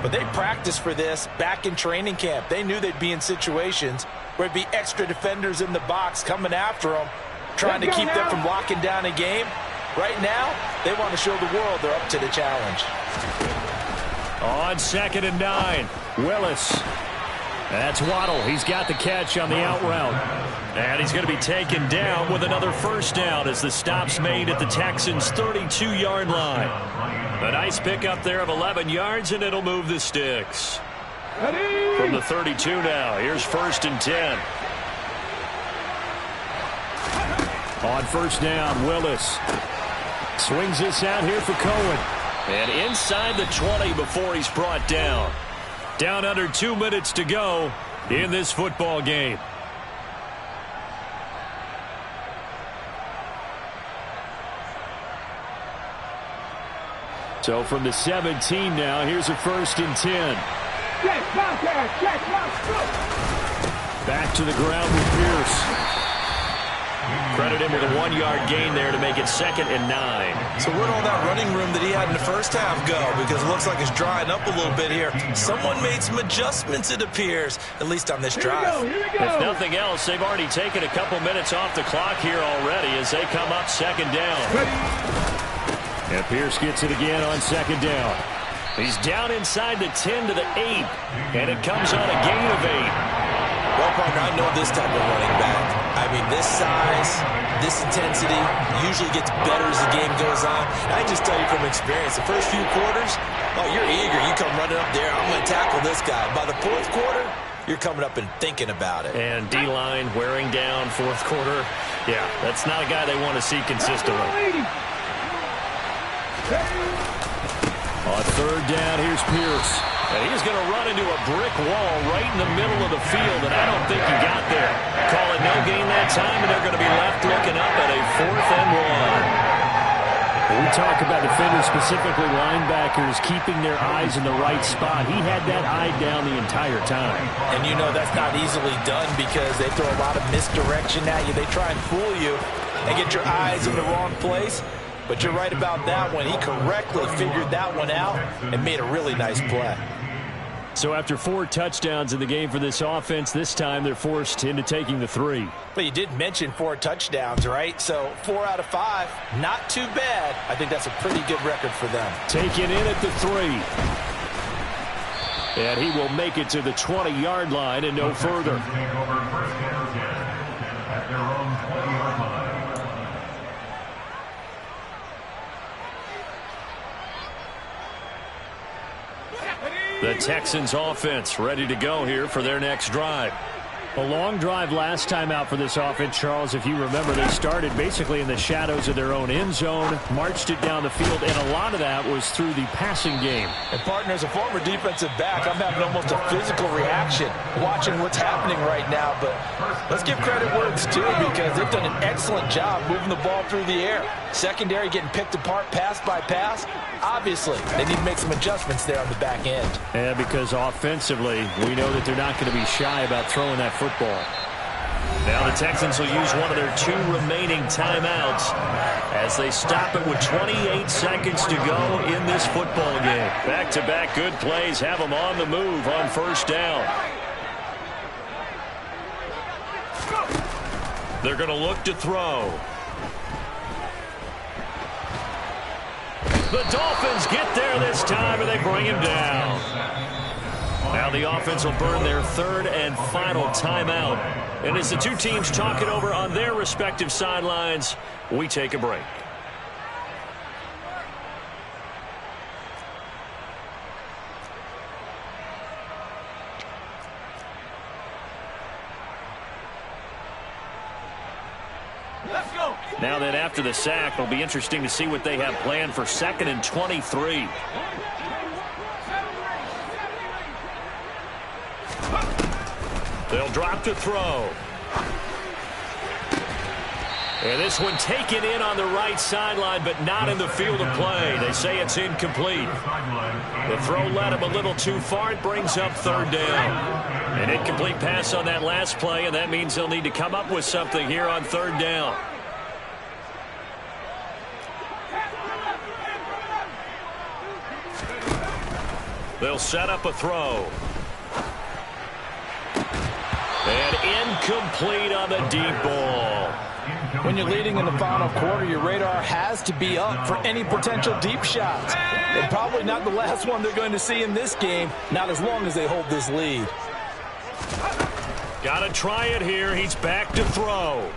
A: but they practiced for this back in training camp. They knew they'd be in situations where it'd be extra defenders in the box coming after them, trying to keep them from locking down a game. Right now, they want to show the world they're up to the challenge.
B: On 2nd and 9, Willis.
C: That's Waddle. He's got the catch on the out route.
B: And he's going to be taken down with another first down as the stop's made at the Texans' 32-yard line. A nice pickup there of 11 yards, and it'll move the sticks. From the 32 now, here's 1st and 10.
C: On 1st down, Willis swings this out here for Cohen.
B: And inside the 20 before he's brought down. Down under 2 minutes to go in this football game.
C: So from the 17 now, here's a 1st and 10. Back to the ground with Pierce.
B: Credit him with a 1-yard gain there to make it 2nd and 9.
A: So where'd all that running room that he had in the first half go? Because it looks like it's drying up a little bit here. Someone made some adjustments, it appears, at least on this drive.
B: If nothing else, they've already taken a couple minutes off the clock here already as they come up 2nd down.
C: And Pierce gets it again on 2nd down.
B: He's down inside the 10 to the 8, and it comes on a gain of 8.
A: Well, partner, I know this type of running back. I mean, this size, this intensity usually gets better as the game goes on. And I just tell you from experience, the first few quarters, oh, you're eager. You come running up there, I'm going to tackle this guy. By the 4th quarter, you're coming up and thinking about it.
B: And D-line wearing down 4th quarter. Yeah, that's not a guy they want to see consistently.
C: On 3rd down, here's Pierce.
B: And he's going to run into a brick wall right in the middle of the field, and I don't think he got there. Call it no gain that time, and they're going to be left looking up at a 4th and 1.
C: When we talk about defenders, specifically linebackers, keeping their eyes in the right spot, he had that eye down the entire time.
A: And you know that's not easily done because they throw a lot of misdirection at you. They try and fool you and get your eyes in the wrong place. But you're right about that one. He correctly figured that one out and made a really nice play.
C: So after 4 touchdowns in the game for this offense, this time they're forced into taking the 3.
A: But you did mention 4 touchdowns, right? So 4 out of 5, not too bad. I think that's a pretty good record for them.
C: Taken in at the 3. And he will make it to the 20-yard line and no further.
B: The Texans offense ready to go here for their next drive.
C: A long drive last time out for this offense, Charles. If you remember, they started basically in the shadows of their own end zone, marched it down the field, and a lot of that was through the passing game.
A: And, partner, as a former defensive back, I'm having almost a physical reaction watching what's happening right now. But let's give credit where it's due because they've done an excellent job moving the ball through the air. Secondary getting picked apart pass by pass. Obviously, they need to make some adjustments there on the back end.
C: Yeah, because offensively, we know that they're not going to be shy about throwing that football.
B: Now the Texans will use one of their 2 remaining timeouts as they stop it with 28 seconds to go in this football game. Back-to-back good plays have them on the move on 1st down. They're going to look to throw. The Dolphins get there this time, and they bring him down. Now the offense will burn their 3rd and final timeout. And as the 2 teams talk it over on their respective sidelines, we take a break. Now then, after the sack, it'll be interesting to see what they have planned for 2nd and 23. They'll drop to throw. And this one taken in on the right sideline, but not in the field of play. They say it's incomplete. The throw led him a little too far. It brings up third down. An incomplete pass on that last play, and that means they'll need to come up with something here on third down. They'll set up a throw. And incomplete on the deep ball.
F: When you're leading in the final quarter, your radar has to be up for any potential deep shots. And probably not the last one they're going to see in this game, not as long as they hold this lead.
B: Got to try it here. He's back to throw.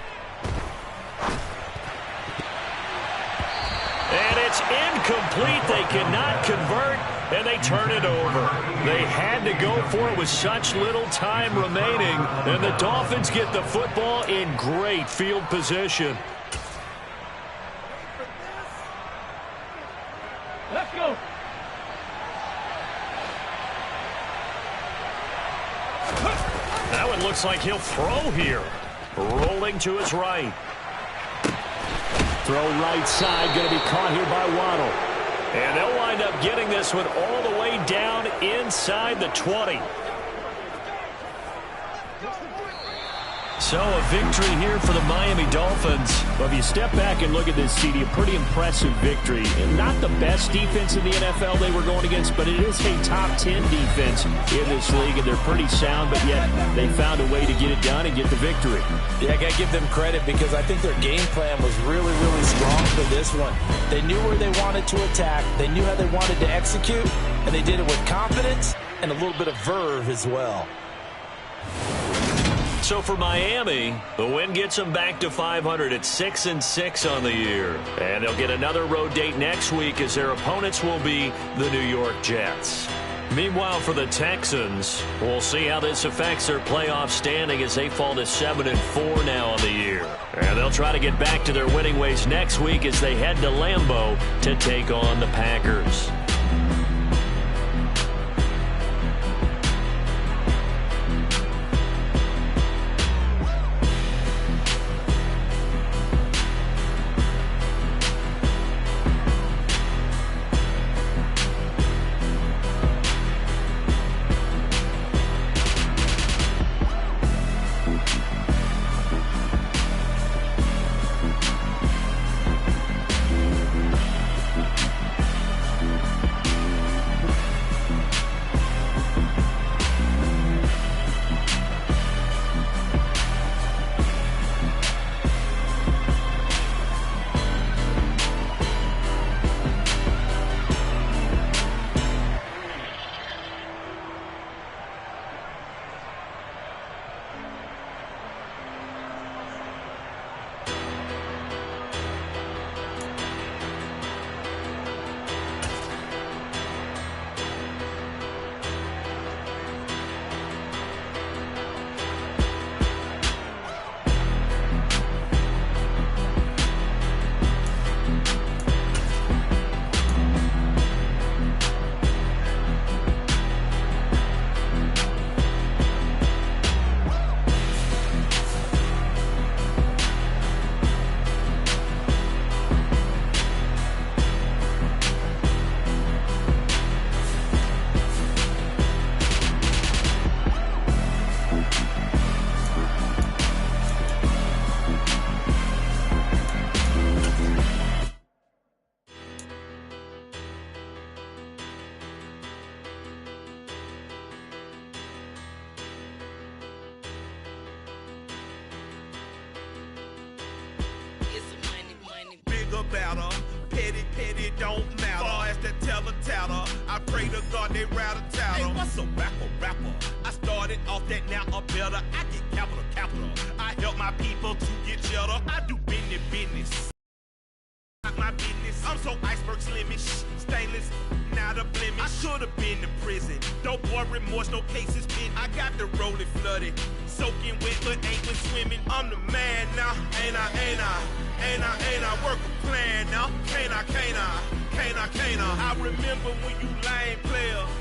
B: And it's incomplete. They cannot convert, and they turn it over. They had to go for it with such little time remaining, and the Dolphins get the football in great field position.
D: Let's go.
B: Now it looks like he'll throw here. Rolling to his right.
C: Throw right side, going to be caught here by Waddle.
B: And they'll wind up getting this one all the way down inside the 20. So a victory here for the Miami Dolphins.
C: Well, if you step back and look at this, CD, a pretty impressive victory. And not the best defense in the NFL they were going against, but it is a top 10 defense in this league, and they're pretty sound, but yet they found a way to get it done and get the victory.
F: Yeah, I got to give them credit because I think their game plan was really, really strong for this one. They knew where they wanted to attack. They knew how they wanted to execute, and they did it with confidence and a little bit of verve as well.
B: So for Miami, the win gets them back to 500 at 6-6 on the year. And they'll get another road date next week as their opponents will be the New York Jets. Meanwhile, for the Texans, we'll see how this affects their playoff standing as they fall to 7-4 now on the year. And they'll try to get back to their winning ways next week as they head to Lambeau to take on the Packers.
G: Better, petty, don't matter. Far as the teller, I pray to God they rattle tattle. Hey, what's a rapper? I started off that, now I'm better. I get capital. I help my people to get cheddar. I do business. Not my business. I'm so iceberg slimish, stainless, not a blemish. I should have been to prison. Don't boy remorse, no cases pinned. I got the rolling flooded, soaking wet, but ain't been swimming. I'm the man now, ain't I work a plan now. Can't I? I remember when you lame player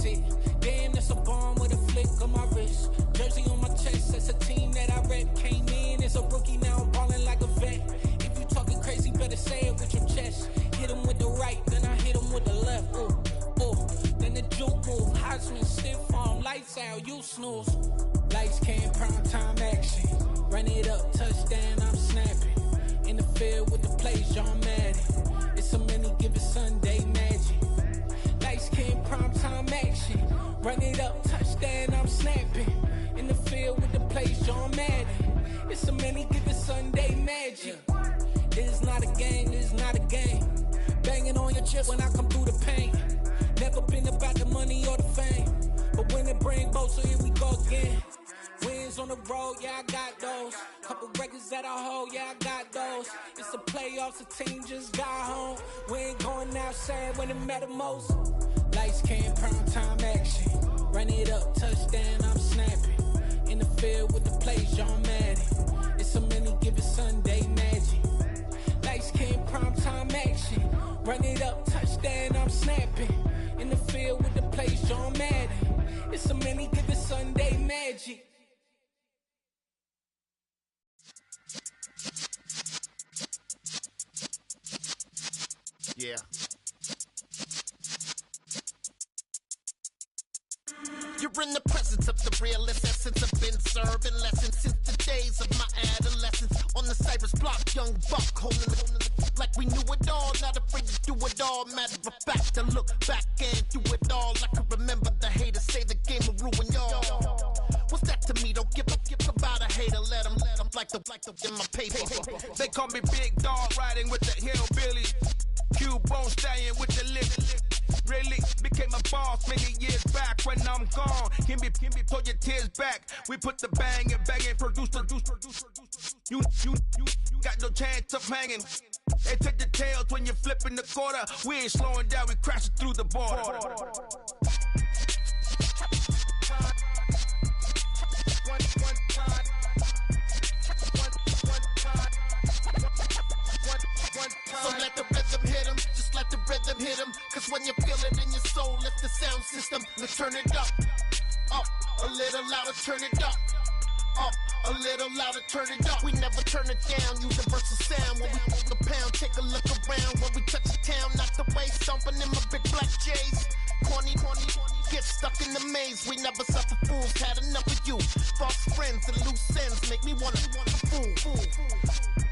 H: that's it. Damn, that's a bomb with a flick on my wrist. Jersey on my chest, that's a team that I rep. Came in as a rookie, now I'm ballin' like a vet. If you talking crazy, better say it with your chest. Hit him with the right, then I hit him with the left. Ooh, ooh. Then the juke move, Heisman, stiff arm, lights out, you snooze. Lights came, prime time action. Run it up, touchdown, I'm snapping. In the field with the plays, John Madden. It's a many given Sunday magic. Lights came, prime time action. Run it up, touchdown, I'm snapping. In the field with the plays, John Madden. It's a many given Sunday magic. This is not a game, this is not a game. Banging on your chest when I come through the pain. Never been about the money or the fame. But when it bring both, so here we go again. Wins on the road, yeah, I got those. Couple records that I hold, yeah, I got those. It's the playoffs, the team just got home. We ain't going outside when it matter most. Lights came, prime time action. Run it up, touchdown, I'm snapping. In the field with the plays, John Madden. It's a many given Sunday magic. Lights came, prime time action. Run it up, touchdown, I'm snapping. In the field with the plays, John Madden. It's a many given Sunday magic.
I: Yeah. You're in the presence of the realest essence. I've been serving lessons since the days of my adolescence. On the Cypress block, young buck holding it like we knew it all. Not afraid to do it all. Matter of fact, I look back and do it all. I can remember the haters say the game will ruin y'all. What's that to me? Don't give about a hater. Let them like the in my paper.
G: They call me Big Dog, riding with the hillbilly. Q-Bone stallion with the lip. Really became a boss many years back. When I'm gone, can be pull your tears back. We put the bang and produce. You got no chance of hanging. They take the tails when you're flipping the quarter. We ain't slowing down, we crashing through the border.
I: So let the rhythm hit him, just let the rhythm hit him. Cause when you feel it in your soul, lift the sound system. Let's turn it up, a little louder, turn it up, a little louder, turn it up. We never turn it down, universal sound. When we move the pound, take a look around. When we touch the town, not the way, stomping in my big black J's. Corny, get stuck in the maze. We never suffer fools, had enough of you. False friends and loose ends make me wanna fool.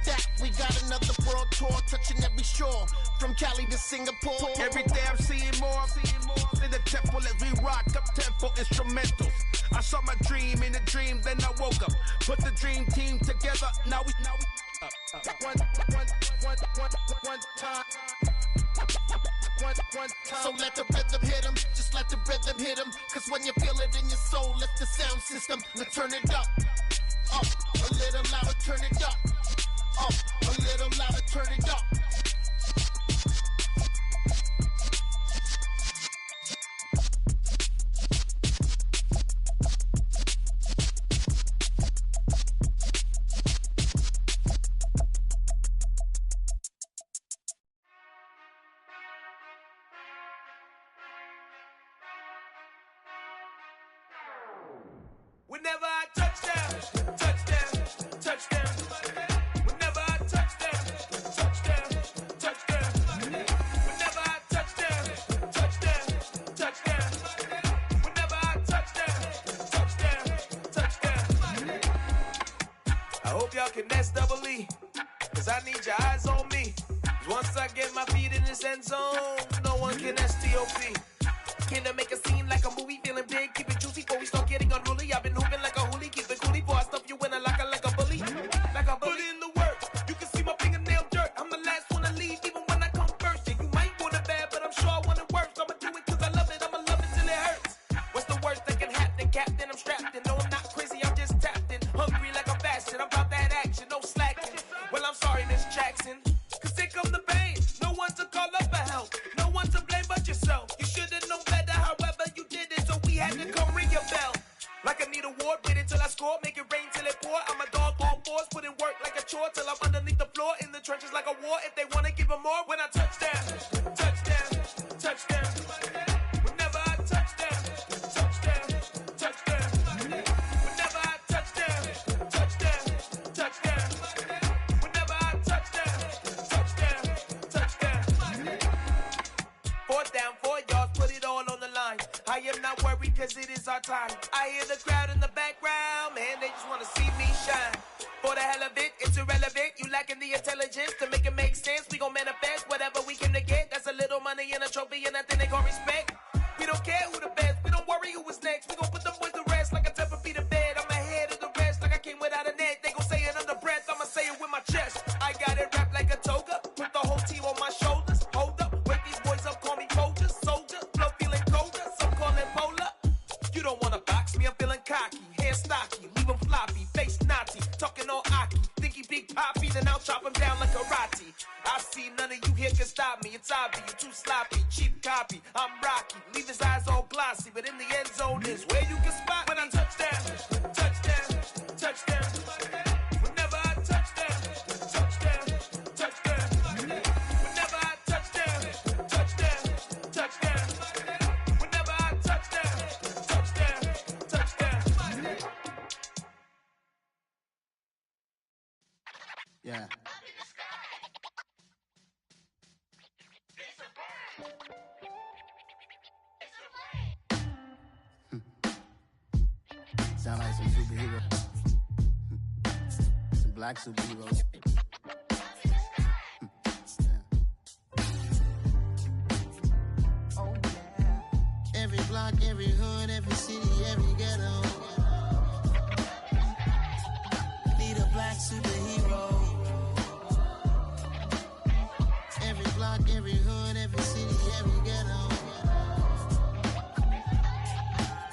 I: That we got another world tour, touching every shore, from Cali to Singapore.
G: Every day I'm seeing more in the temple as we rock up tempo instrumentals. I saw my dream in a dream, then I woke up. Put the dream team together, now we one time.
I: So let the rhythm hit him, just let the rhythm hit him. Cause when you feel it in your soul, lift the sound system. Let's turn it up, a little louder, turn it up, a little louder, turn it up.
G: Whenever I touchdown, touchdown, touchdown. Whenever I touchdown, touchdown, touchdown. Whenever I touchdown, touchdown, touchdown. Whenever I touchdown, touchdown. I hope y'all can nest double E, cause I need your eyes on me. Once I get my feet in this end zone, no one can STOP. Can I make a scene like a movie, feeling big, keep it juicy before we start getting unruly. I've been hooping like a hoolie, keep it coolie before I stuff you in a locker like a bully. Like a bully. Put in the work, you can see my fingernail dirt. I'm the last one to leave, even when I come first. Yeah, you might want it bad, but I'm sure I want it worse. I'ma do it cause I love it, I'ma love it till it hurts. What's the worst that can happen, Captain? I'm strapped in, no I'm not crazy, I'm just tapped in. Hungry like I'm fasting, I'm about that action, no slacking. Well, I'm sorry, Miss Jackson, cause here come the pain. No one to call up for help, no one to blame but yourself. You should've known better, however you did it, so we had to come ring your bell. Like I need a ward, wait until I score, make it rain till it pour. I'm a dog on force, put in work like a chore till I'm underneath the floor, in the trenches like a war. If they wanna give them more, when I touch down, touchdown, touchdown. Whenever I touch down,
J: cause it is our time. I hear the crowd in the background, man, they just wanna see me shine. For the hell of it, it's irrelevant. You lacking the intelligence to make it make sense. We gon' manifest whatever we came to get. That's a little money and a trophy and nothing they call respect. We don't care who the best, we don't worry who was next. We gon' put them boys to rest like a Tempur to bed. I'm ahead of the rest like I came without a net. They gon' say it under breath, I'ma say it with my chest. I got it wrapped like a toga, put the whole team on my shoulders. Hold up, wake these boys up, call me Folgers, soldier, flow feeling colder, some call it polar. You don't wanna box me, I'm feeling cocky, hair stocky, leave him floppy, face naughty, talking all aki. Think he big poppy, then I'll chop him down like karate. I see none of you here can stop me, it's obvious, you too sloppy, cheap copy, I'm Rocky. Leave his eyes all glossy, but in the end zone is where you can spot when I touchdown, touchdown, touchdown. Whenever I touchdown, touchdown, touchdown. Whenever I touchdown, touchdown, touchdown. Whenever I touchdown, touchdown, touchdown.
K: Yeah. Sound like some superheroes. Some black superheroes. Oh, yeah. Every block, every hood, every city, every ghetto. Need a black superhero. Every block, every hood, every city, every ghetto.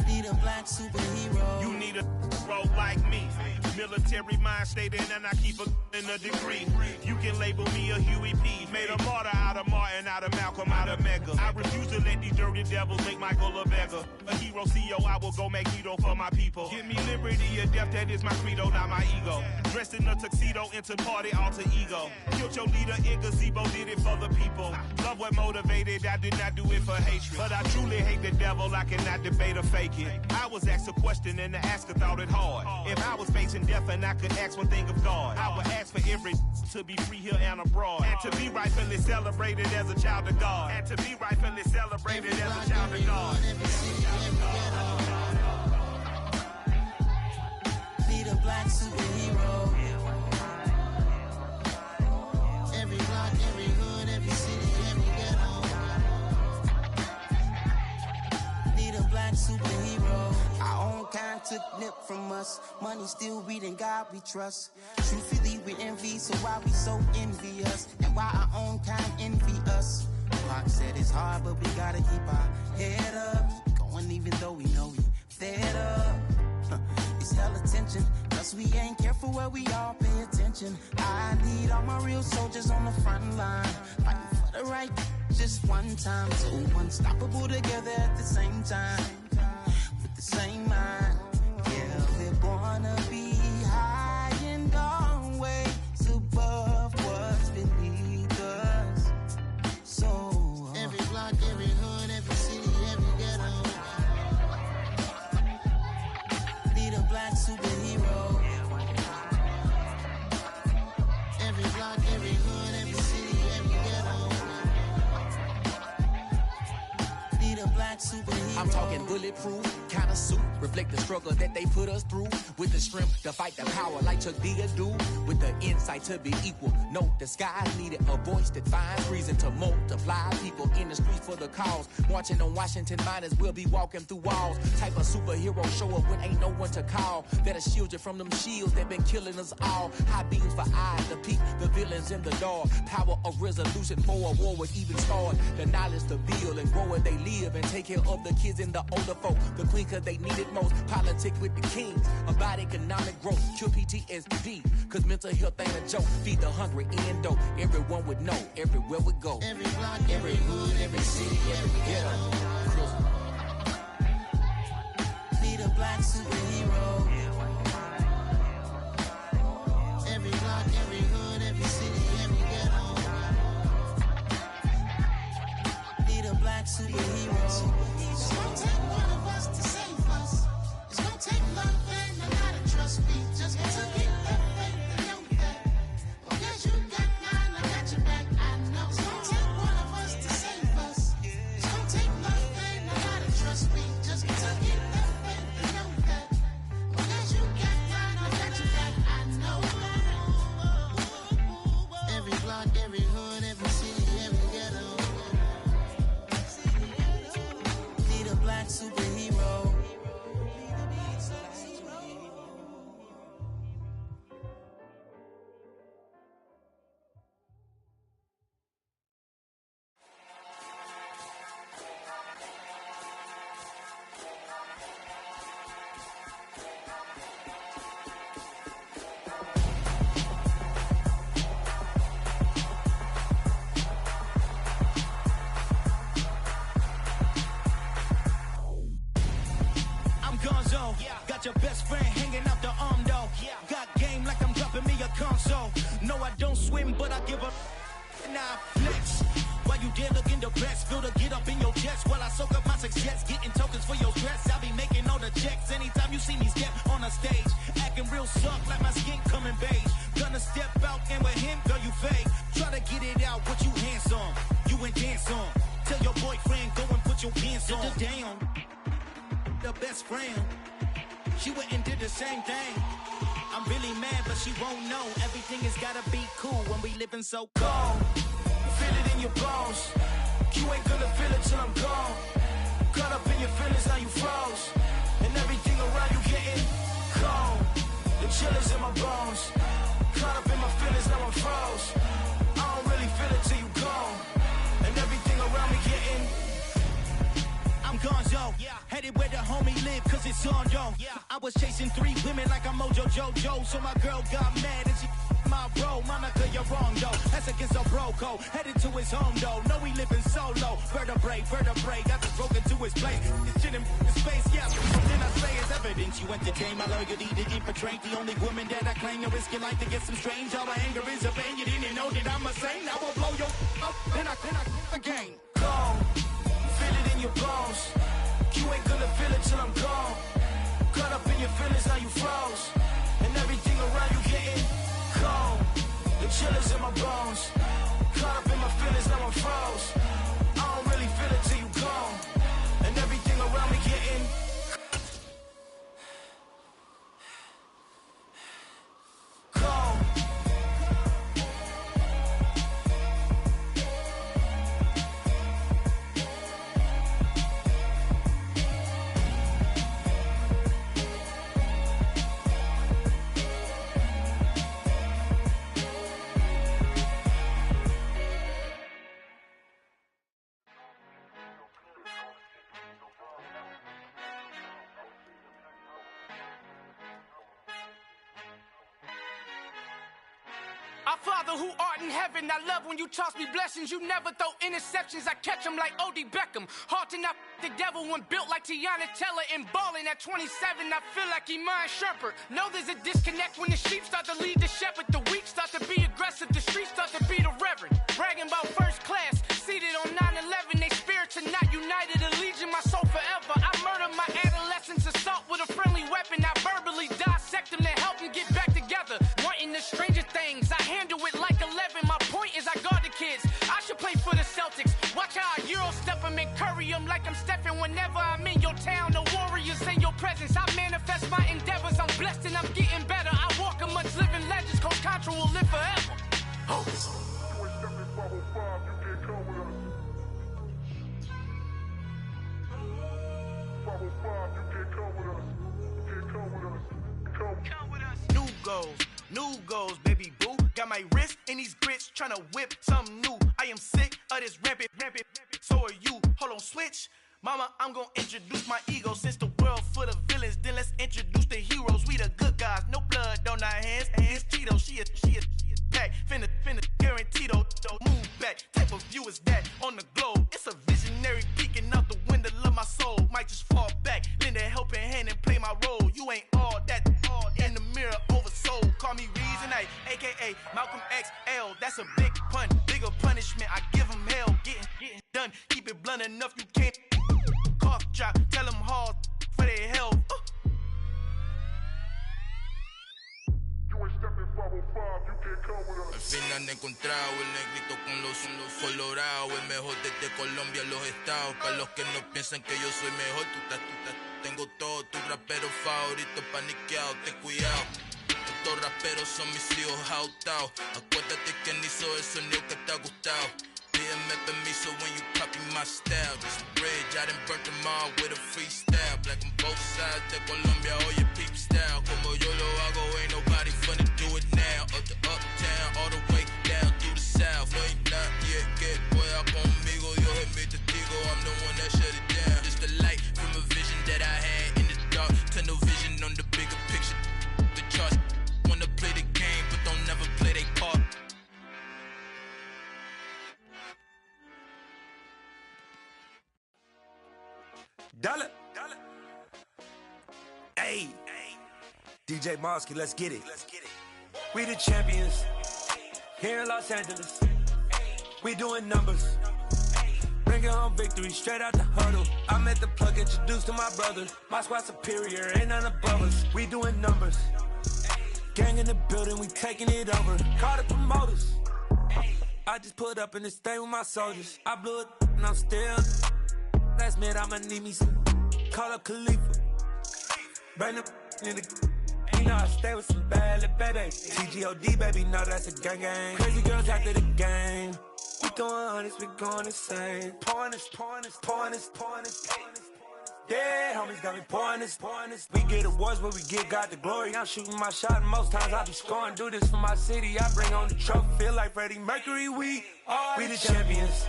K: Need a black superhero.
G: You need a role like me. Military mind stated, and I keep in a degree. You can label me a Huey P. Made a martyr out of Martin, out of Malcolm, out of Mega. I refuse to let these dirty devils make Michael a beggar. A hero CEO, I will go Magneto for my people. Give me liberty or death, that is my credo, not my ego. Dressed in a tuxedo, into party alter ego. Killed your leader in gazebo, did it for the people. Love what motivated, I did not do it for hatred. But I truly hate the devil, I cannot debate or fake it. I was asked a question and the asker thought it hard. If I was facing death and I could ask one thing of God, I would ask for every to be free here and abroad, and to be rightfully celebrated as a child of God, and to be rightfully celebrated as a child of God.
K: Need a black superhero. Every block, every hood, every city, every ghetto. Need a black superhero. Our own kind took nip from us. Money still reading God we trust. Truthfully we envy, so why we so envious? And why our own kind envy us? Pac said it's hard, but we gotta keep our head up. Going even though we know we fed up. It's hell attention, plus we ain't careful where we all pay attention. I need all my real soldiers on the front line, fighting for the right just one time. So unstoppable together at the same time, with the same mind. Yeah, we're gonna be high and always above what's beneath us. So every block, every hood, every city, every ghetto. Need a black superhero. Every block, every hood, every city, every ghetto. Need a black superhero.
L: I'm talking bulletproof kind of suit, reflect the struggle that they put us through, with the strength to fight the power like Chuck D do, with the insight to be equal. No disguise needed, a voice that finds reason to multiply. People in the streets for the cause, marching on Washington miners will be walking through walls. Type of superhero show up when ain't no one to call, that'll shield you from them shields that been killing us all. High beams for eyes to peek the villains in the dark. Power of resolution for a war would even start. The knowledge to build and grow where they live, and take care of the kids and the older folk. The queen cause they need it most. Politic with the kings about economic growth. Cure PTSD cause mental health ain't a joke. Feed the hungry in dope. Everyone would know everywhere we go.
K: Every block, every hood, every city, every ghetto. Need a black superhero. Every block, every hood, every city, every ghetto. Need a black superhero. It's gonna take one of us to save us. It's gonna take love and a lot of trust. We just got to keep that faith and know that. Because you got mine, I got your back. I know it's gonna take one of us to save us. It's gonna take love and a lot of trust. We just got to keep
M: your best friend hanging out the arm though. Got game like I'm dropping me a console. No, I don't swim, but I give a nah flex. While you there looking depressed, feel to get up in your chest while I soak up my success, getting tokens for your stress. I'll be making all the checks anytime you see me step on a stage, acting real soft like my skin coming beige. Gonna step out and with him, girl, you fake. Try to get it out, what you handsome, you ain't dance on. Tell your boyfriend, go and put your pants on. Down, the best friend, she went and did the same thing. I'm really mad, but she won't know. Everything has gotta be cool when we living so cold. Feel it in your bones. You ain't gonna feel it till I'm gone. Caught up in your feelings, now you froze. And everything around you getting cold. The chill is in my bones. Caught up in my feelings, now I'm froze. I don't really feel it till you gone. And everything around me getting I'm gonzo, headed where the homie live, cause it's on, yo. I was chasing 3 women like I'm Mojo Jojo, so my girl got mad and she my bro. Monica, you're wrong, though. That's against a bro code. Headed to his home, though. No, we living solo. Vertebrae, got the broken to his place. This shit in space, yeah. Then I say it's evidence. You entertain my loyalty to infiltrate. The only woman that I claim to risk your life to get some strange. All my anger is a pain. You didn't know that I'm a saint. I will blow your up. Then I again. Gone. Feel it in your bones. You ain't gonna feel it till I'm gone. Caught up in your feelings, now you froze. And everything around you getting cold. The chill is in my bones. Caught up in my feelings, now I'm froze. I don't really feel it till you gone. And everything around me getting cold.
H: Our Father who art in heaven, I love when you toss me blessings. You never throw interceptions, I catch them like O.D. Beckham. Hard to knock the devil when built like Tiana Teller and balling at 27. I feel like Iman Shumpert. Know there's a disconnect when the sheep start to lead the shepherd. The weak start to be aggressive, the streets start to be the reverend. Bragging about first class, seated on 9/11. They spirits are not united, a legion, my soul forever. I murder my adolescence, assault with a friendly weapon. I verbally dissect them to help them get back together. Wanting the stranger things, I handle it like 11. My point is I guard the kids. I should play for the Celtics. Watch how I Euro step them and curry them like I'm Stephen. Whenever I'm in your town, the Warriors in your presence. I manifest my endeavors. I'm blessed and I'm getting better. I walk amongst living legends. Coach Contra will live forever.
G: New goals, baby boo. Got my wrist in these grits, tryna whip something new. I am sick of this rampant. So are you. Hold on, switch. Mama, I'm gonna introduce my ego. Since the world full of villains, then let's introduce the heroes. We the good guys, no blood on our hands. It's Tito, she is back. Finna, guaranteed, move back. Type of view is that on the globe? It's a visionary peeking out the window of my soul. Might just fall back, lend a helping hand and play my role. You ain't all that in the mirror oversold. Call me Reason A, aka Malcolm XL. That's a big pun, bigger punishment. I give him hell, getting done. Keep it blunt enough, you can't cough drop. Tell them hard for their health.
N: Al fin han encontrado el negrito con los colorados, el mejor desde Colombia a los estados. Para los que no piensan que yo soy mejor, tengo todo, tu rapero favorito paniqueado, ten cuidado. Estos raperos son mis hijos jautados. Acuérdate quién hizo el sonido que te ha gustado. Pídeme permiso when you copy my style. This bridge, I done burnt them all with a freestyle. Black on both sides de Colombia, oye peep style. Como yo lo hago, ain't nobody finna do it now. Up to uptown, all the way down through the south. No hay nadie que pueda conmigo, Dios es mi testigo. I'm the one that shut it down. Just the light from a vision that I had in the dark. Tunnel vision on the bigger picture. The charts wanna play the game, but don't never play their part.
G: Dale. Ey,
O: DJ Mosky, let's get it. We the champions here in Los Angeles. We doing numbers. Bringing home victory straight out the huddle. I met the plug, introduced to my brother. My squad superior, ain't none above us. We doing numbers. Gang in the building, we taking it over. Call the promoters. I just put up in this thing with my soldiers. I blew it and I'm still. Last minute I'ma need me some. Call up Khalifa. Bring the in the. You know I stay with some bad little baby. TGOD baby, know that's a gang gang. Crazy girls after the game. We throwing hundreds, we going insane. Pouring this. Yeah, homies got me pouring this. We get awards, but we give God the glory. I'm shooting my shot, and most times I be scoring. Do this for my city, I bring on the trophy. Feel like Freddie Mercury, we the champions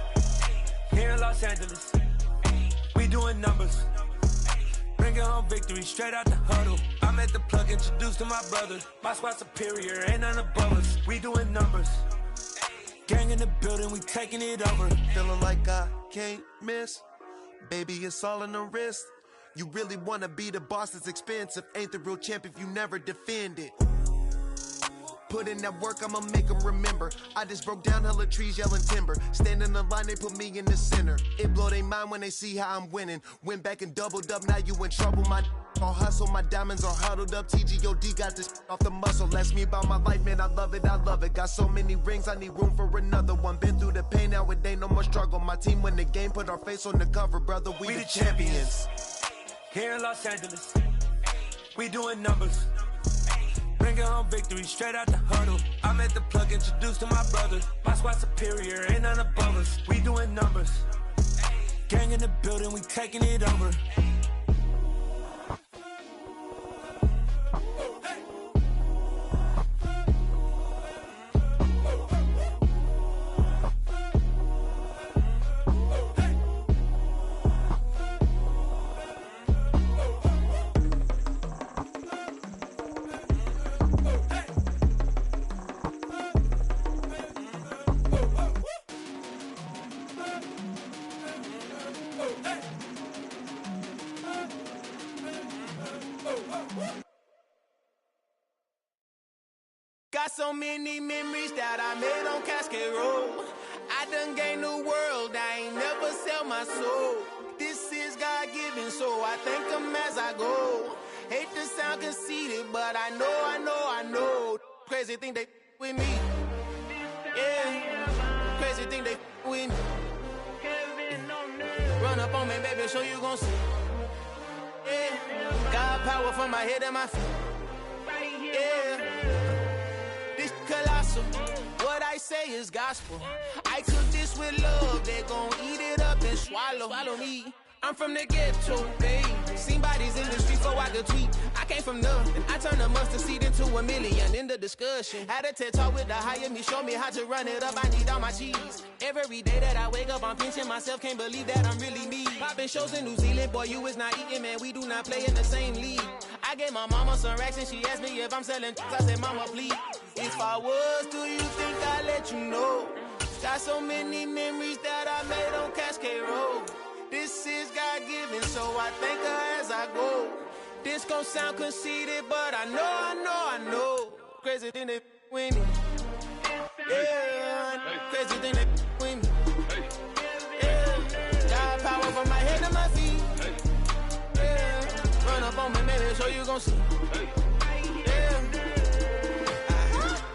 O: here in Los Angeles. We doing numbers. Bringing home victory straight out the huddle. I met the plug, introduced to my brother. My squad superior, ain't none above us. We doing numbers. Gang in the building, we taking it over.
P: Feeling like I can't miss. Baby, it's all in the wrist. You really wanna be the boss, it's expensive. Ain't the real champ if you never defend it. Put in that work, I'ma make them remember. I just broke down hella trees, yelling timber. Stand in the line, they put me in the center. It blow their mind when they see how I'm winning. Went back and doubled up, now you in trouble. My all hustle, my diamonds are huddled up. TGOD got this off the muscle. Ask me about my life, man, I love it. Got so many rings, I need room for another one. Been through the pain, now it ain't no more struggle. My team win the game, put our face on the cover, brother. We the champions
O: here in Los Angeles. We doing numbers. Bringing home victory straight out the huddle. I met the plug, introduced to my brother. My squad superior, ain't none above us. We doing numbers. Gang in the building, we taking it over.
Q: Got so many memories that I made on Cascade Road. I done gained the world, I ain't never sell my soul. This is God-given, so I thank him as I go. Hate to sound conceited, but I know. Crazy thing they with me. Yeah, crazy thing they with me. Run up on me, baby, so you gon' see. Yeah, got power from my head and my feet. Yeah. Colossal, what I say is gospel. I cook this with love, they gon' eat it up and swallow me. I'm from the ghetto, babe. Seen bodies in the street before I could tweet. I came from nothing, I turned a mustard seed into a million. In the discussion, had a TED talk with the higher me, show me how to run it up. I need all my cheese. Every day that I wake up, I'm pinching myself, can't believe that I'm really me. Popping shows in New Zealand, boy, you is not eating, man. We do not play in the same league. I gave my mama some racks and she asked me if I'm selling. I said, mama, please. If I was, do you think I'd let you know? Got so many memories that I made on Cascade Road. This is God-given, so I thank her as I go. This gon' sound conceited, but I know. Crazy thing they with me. Yeah, crazy thing they with me. Yeah, got power from my head to my feet. Yeah, run up on me, maybe, so you gon' see.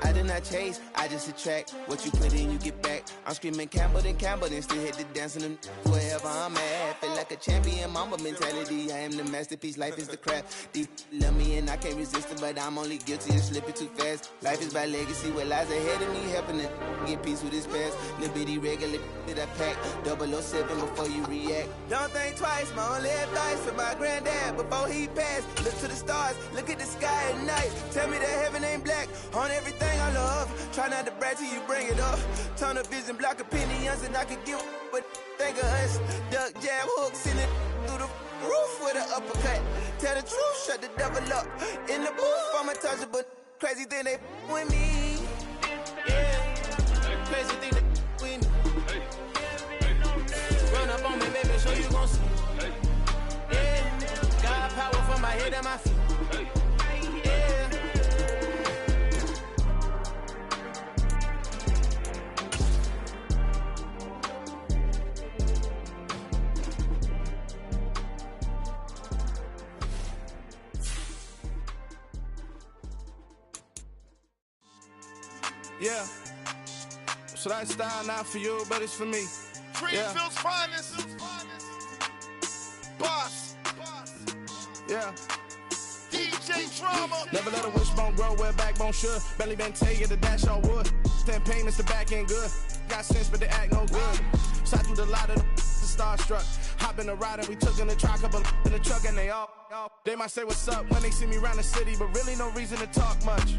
Q: I did not chase, I just attract. What you put in, you get back. I'm screaming Campbell, then still hit the dance and them wherever I'm at. Feel like a champion, mama mentality. I am the masterpiece, life is the crap. Deep love me and I can't resist it, but I'm only guilty of slipping too fast. Life is by legacy, what lies ahead of me, helping to get peace with his past. Little bitty regular that I pack, 007 before you react. Don't think twice, my only advice for my granddad before he passed. Look to the stars, look at the sky at night. Tell me that heaven ain't black on everything I love. Try not to brag till you bring it up. Turn up vision, block opinions, and I could give but think of us. Duck jab hooks in it through the roof with an uppercut. Tell the truth, shut the devil up. In the booth, I'm untouchable. Crazy thing they with me. Yeah, crazy thing they with me. Run up on me, baby, so you gon' see. Yeah, got power from my head and my feet. Yeah.
R: Yeah. So that style not for you, but it's for me.
I: Greenfield's finest. Boss.
R: Yeah.
I: DJ Drama.
R: Never let a wishbone grow where a backbone should. Belly been take the dash all wood. 10 payments, the back end good. Got sense, but they act no good. Shot through the lot of the starstruck. Hop in the ride and we took in the truck, couple in the truck and they all. They might say what's up when they see me around the city, but really no reason to talk much.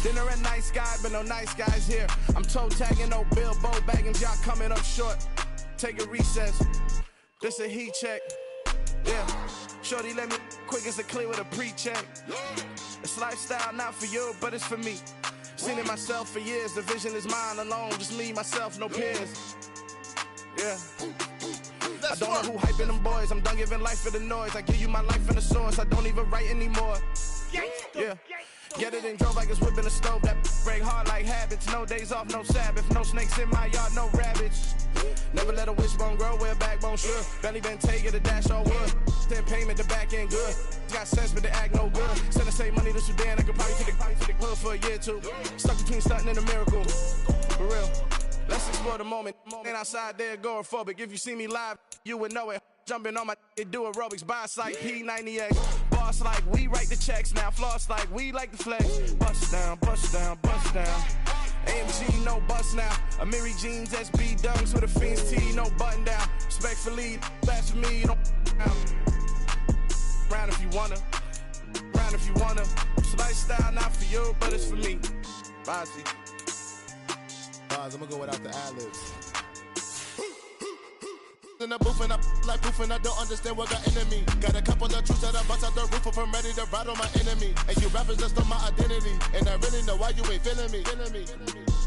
R: Dinner at nice guy, but no nice guys here. I'm toe tagging, no Bilbo bagging, y'all coming up short. Take a recess. This a heat check. Yeah. Shorty let me quick as a clear with a pre-check. It's lifestyle not for you, but it's for me. Seen it myself for years. The vision is mine alone. Just me, myself, no peers. Yeah. I don't know who hyping them boys. I'm done giving life for the noise. I give you my life in the source. I don't even write anymore. Yeah. Get it and drove like it's whipping a stove. That break hard like habits. No days off, no Sabbath. No snakes in my yard, no rabbits. Never let a wishbone grow where a backbone should. Belly been taking the dash all wood. 10 payment, the back end good. Got sense, but they act no good. Send the same money to Sudan. I could probably take the hood for a year or two. Stuck between stunting and a miracle. For real. Let's explore the moment. Ain't outside there agoraphobic. If you see me live, you would know it. Jumping on my do aerobics, boss like P90X. Boss like we write the checks now. Floss like we like the flex. Bust down, bust down, bust down. AMG, no bust now. Amiri jeans, SB dunks with a Fiends T, no button down. Respectfully, that's for me, you don't round if you wanna. Round if you wanna. It's lifestyle not for you, but it's for me. Bossy.
I: I'm gonna go without the ad-libs. In the booth and I like proof and I don't understand what got into me. Got a couple of truths that I bust out the roof if I'm ready to ride on my enemy. And you rappers just on my identity. And I really know why you ain't feeling me.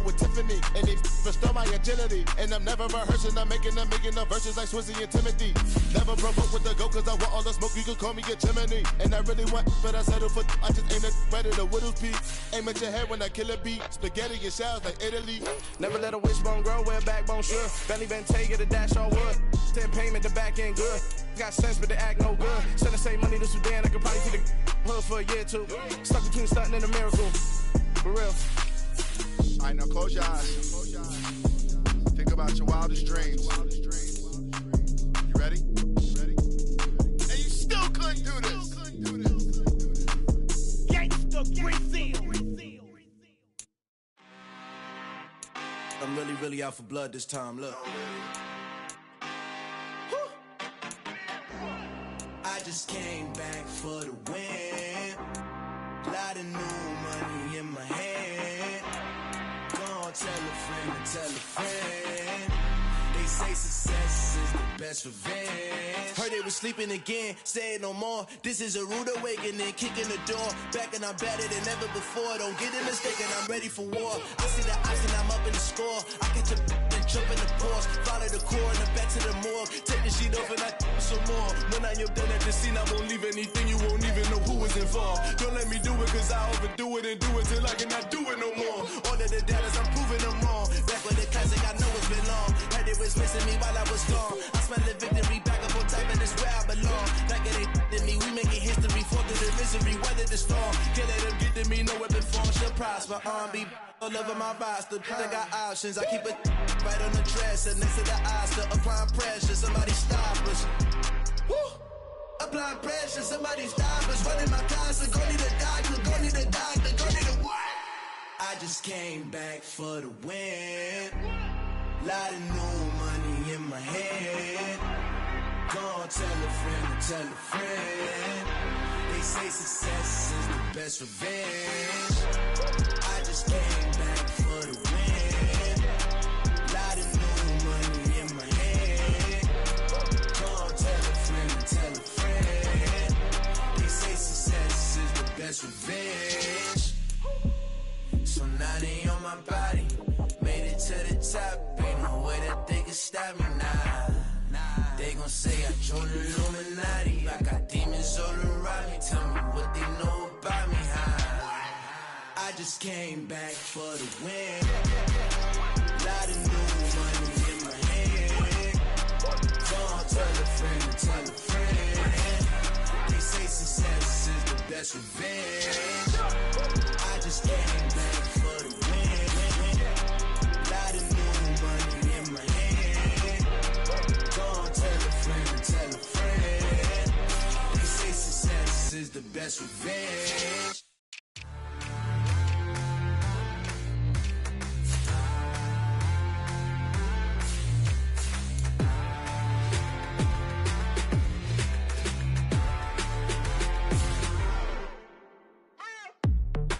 I: With Tiffany, and they restore my agility. And I'm never rehearsing, I'm making them verses like Swizzy and Timothy. Never provoke with the go, cause I want all the smoke, you can call me a chimney. And I really want, but I settle for, I just aim at better the Whittles Peak. Aim at your head when I kill a beat. Spaghetti and shells like Italy.
R: Never let a wishbone grow where a backbone should. Belly been taking the dash all wood. 10 payment, the back end good. Got sense, but they act no good. Send the same money to Sudan, I could probably take the hood for a year or two. Stuck between stunting and a miracle. For real.
I: Alright, now close your eyes. Think about your wildest dreams. You ready? And you still couldn't do this.
M: Gangsta Greenfield.
S: I'm really out for blood this time, look. I just came back for the win. Lot of new money in my hand. Gonna tell a friend and tell a friend. They say success is the best revenge. Heard they was sleeping again, say it no more. This is a rude awakening, kicking the door. Back and I'm better than ever before. Don't get it mistaken, I'm ready for war. I see the option, I'm up in the score. I catch a and jump in the Porsche. Follow the core and the back to the morgue. Take the sheet off and I some more. When I am done at the scene, I won't leave anything. You won't even know who was involved. Don't let me do it cause I overdo it and do it till I cannot do it no more. All of the doubters, I'm proving them wrong. Back with the classic, I know it's been long. Heard it was missing me while I was gone. I smell the victory back up on top and it's where I belong. Like it ain't to me, we making history. Fall through the misery, weather the storm. Can't let them get to me, no weapon form should prosper. Be all over my roster. I got options, I keep it right on the dresser. Next to the Oscar, applying pressure. Somebody stop us. Woo! Applying pressure, somebody stop us. Running my closet, go need a doctor, go need a doctor, go need a what? I just came back for the win. Lot of new money in my head. Gonna tell a friend and tell a friend. They say success is the best revenge. I just came back for the win. Lot of new money in my head. Gonna tell a friend and tell a friend. They say success is the best revenge. So now they on my body. Made it to the top. Ain't no way that they can stop me now. They gon' say I joined the Illuminati. I got demons all around me. Tell me what they know about me, huh? I just came back for the win. Lot of new money in my hand. Gonna tell a friend and tell a friend. They say success is the best revenge. I just came back for the win. that's revenge.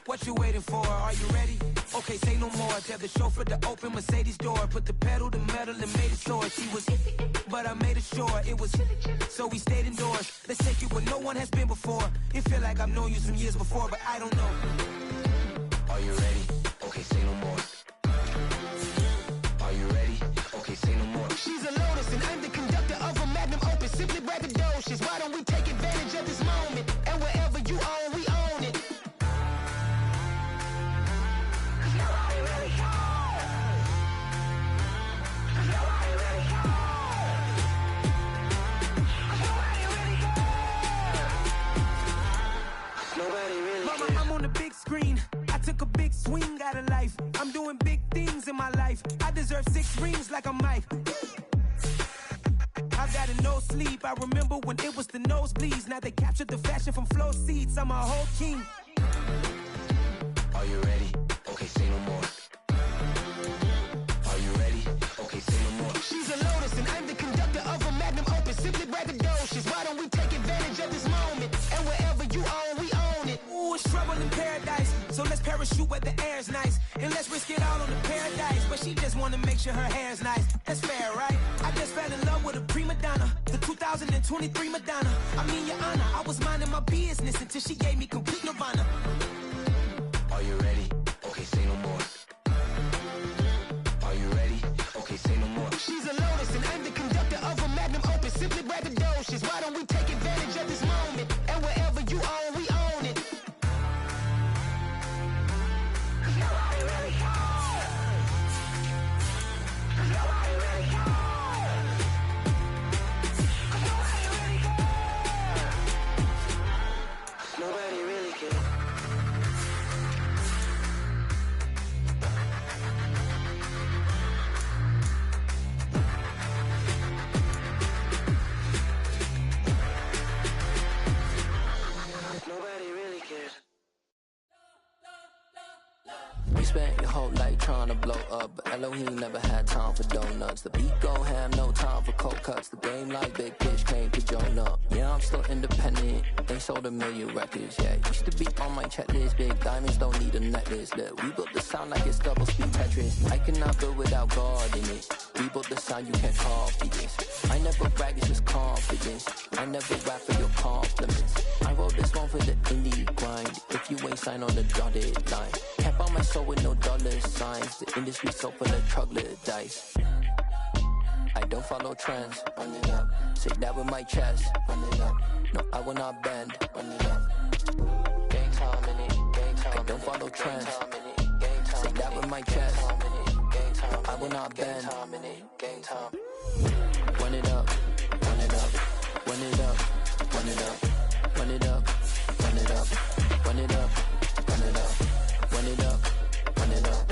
M: What you waiting for? Are you ready? Okay, say no more. Tell the chauffeur to open Mercedes door. Put the pedal to metal and made it soar. She was, but I made it sure it was. So we stayed indoors. Let's take it where no one has been before. It feel like I've known you some years before, but I don't know.
T: Are you ready? Okay, say no more. Are you ready? Okay, say no more.
K: She's a Lotus and I'm the conductor of a magnum opus. Simply braggadocious. Why don't we take advantage of this moment? And wherever you own, we own it.
M: Mama, I'm on the big screen. I took a big swing out of life. I'm doing big things in my life. I deserve 6 rings like I'm Mike. I got a no sleep. I remember when it was the nosebleeds. Now they captured the fashion from flow seats. I'm a whole king.
T: Are you ready? Okay, say no more. Are you ready? Okay, say no more.
K: She's a Lotus and I'm the conductor of a magnum opus. Simply braggadocious. Why don't we take advantage of this moment? And wherever you own, we own it.
M: Ooh, it's trouble in paradise. So let's parachute where the air's nice. And let's risk it all on the paradise. But she just wanna make sure her hair's nice. That's fair, right? I just fell in love with a prima donna. The 2023 Madonna. I mean, your honor, I was minding my business until she gave me complete nirvana.
T: Are you ready? Okay, say no more. Are you ready? Okay, say no more.
K: She's a Lotus and I'm the conductor of a magnum opus. Simply braggadocious. Why don't we take advantage of this moment? And wherever you own, we own it.
T: Nobody really cares. Nobody really cares.
U: We spent your whole life trying to blow up, but Elohim never had time for donuts. The beat go ham, no time for cold cuts. The game like Big Pitch came to join up. Yeah, I'm still independent. They sold 1 million records. Yeah, used to be on my checklist. Big diamonds don't need a necklace. Look, we built the sound like it's double speed Tetris. I cannot build without God in it. We built the sound you can't copy this. I never brag, it's just confidence. I never rap for your compliments. I wrote this one for the indie grind. If you ain't signed on the dotted line, can't buy my soul with no dollar signs. The industry so full of troglodytes. I don't follow trends. Run it up. Say that with my chest. Run it up. No, I will not bend. Run it up. Gang time in it. Gang time. I don't follow trends. Say that with my chest. I will not bend. Gang time. Run it up. Run it up. Run it up. Run it up. Run it up. Run it up. Run it up. Run it up. Run it up. Run it up.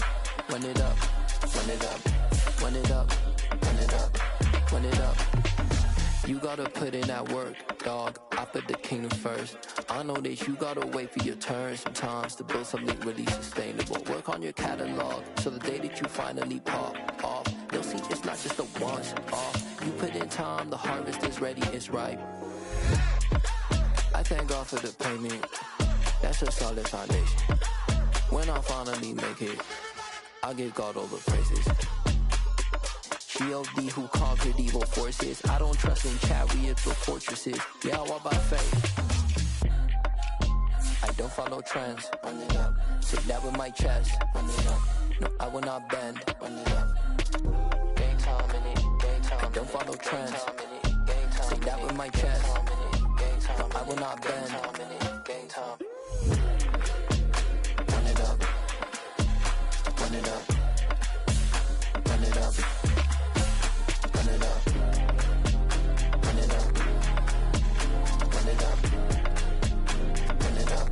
U: Run it up. Run it up. Run it up. Run it up. Run it up. You gotta put in that work, dog. I put the kingdom first. I know that you gotta wait for your turn sometimes to build something really sustainable. Work on your catalog, so the day that you finally pop off, you'll see it's not just a once off. You put in time, the harvest is ready, it's ripe. I thank God for the payment. That's a solid foundation. When I finally make it, I'll give God all the praises. G.O.D. who conquered evil forces. I don't trust in chariots or fortresses. Yeah, I walk by faith. I don't follow trends. Run it up. Say that with my chest. Run it up. No, I will not bend. Run it up. Gang time in it. Gang time. I don't follow trends. Say that with my chest. No, I will not bend. Gang time. Run it up. Run it up. Run it up. Run it up. Run it up. Run it up. Run it up.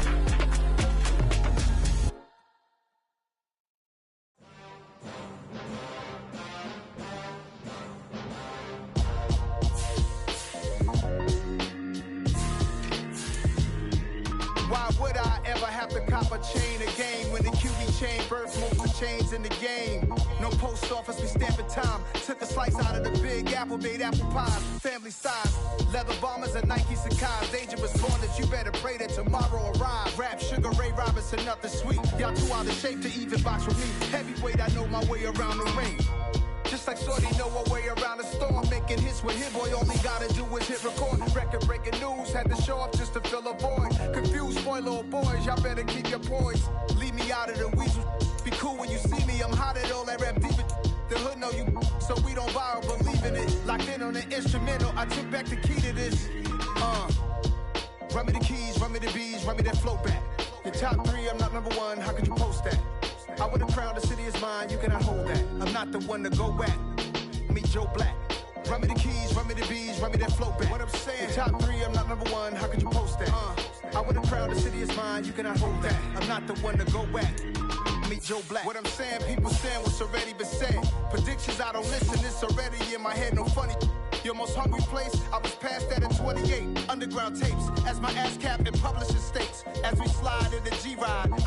A: chain, birth most of the chains in the game. No post office, we stamping time. Took a slice out of the big apple, made apple pies. Family size, leather bombers and Nike Sacai's. Dangerous corners, you better pray that tomorrow arrive. Rap, Sugar Ray Robinson, nothing sweet. Y'all too out of shape to even box with me. Heavyweight, I know my way around the ring. Just like Shorty know her way around the storm. Making hits with Hit Boy, all he gotta do is hit record. Record breaking news, had to show up just to fill a void. Confused, spoiler boys, y'all better keep your poise. Leave me out of the weasel. Be cool when you see me, I'm hot at all that rap deep. The hood know you, so we don't borrow, believe in it. Locked in on the instrumental, I took back the key to this. Run me the keys, run me the bees, run me that flow back. Your top 3, I'm not number 1, how could you post that? I would have crowned the city is mine, you cannot hold that. I'm not the one to go back. Meet Joe Black. Run me the keys, run me the bees, run me that flow back. What I'm saying, your top 3, I'm not number 1, how could you post that? I would have crowned the city is mine, you cannot hold that. I'm not the one to go back. Meet Joe Black. What I'm saying, people saying what's already been said. Predictions, I don't listen, it's already in my head, no funny. Your most hungry place, I was past that in 28. Underground tapes, as my ass cap in publishing states. As we slide in the G-Ride.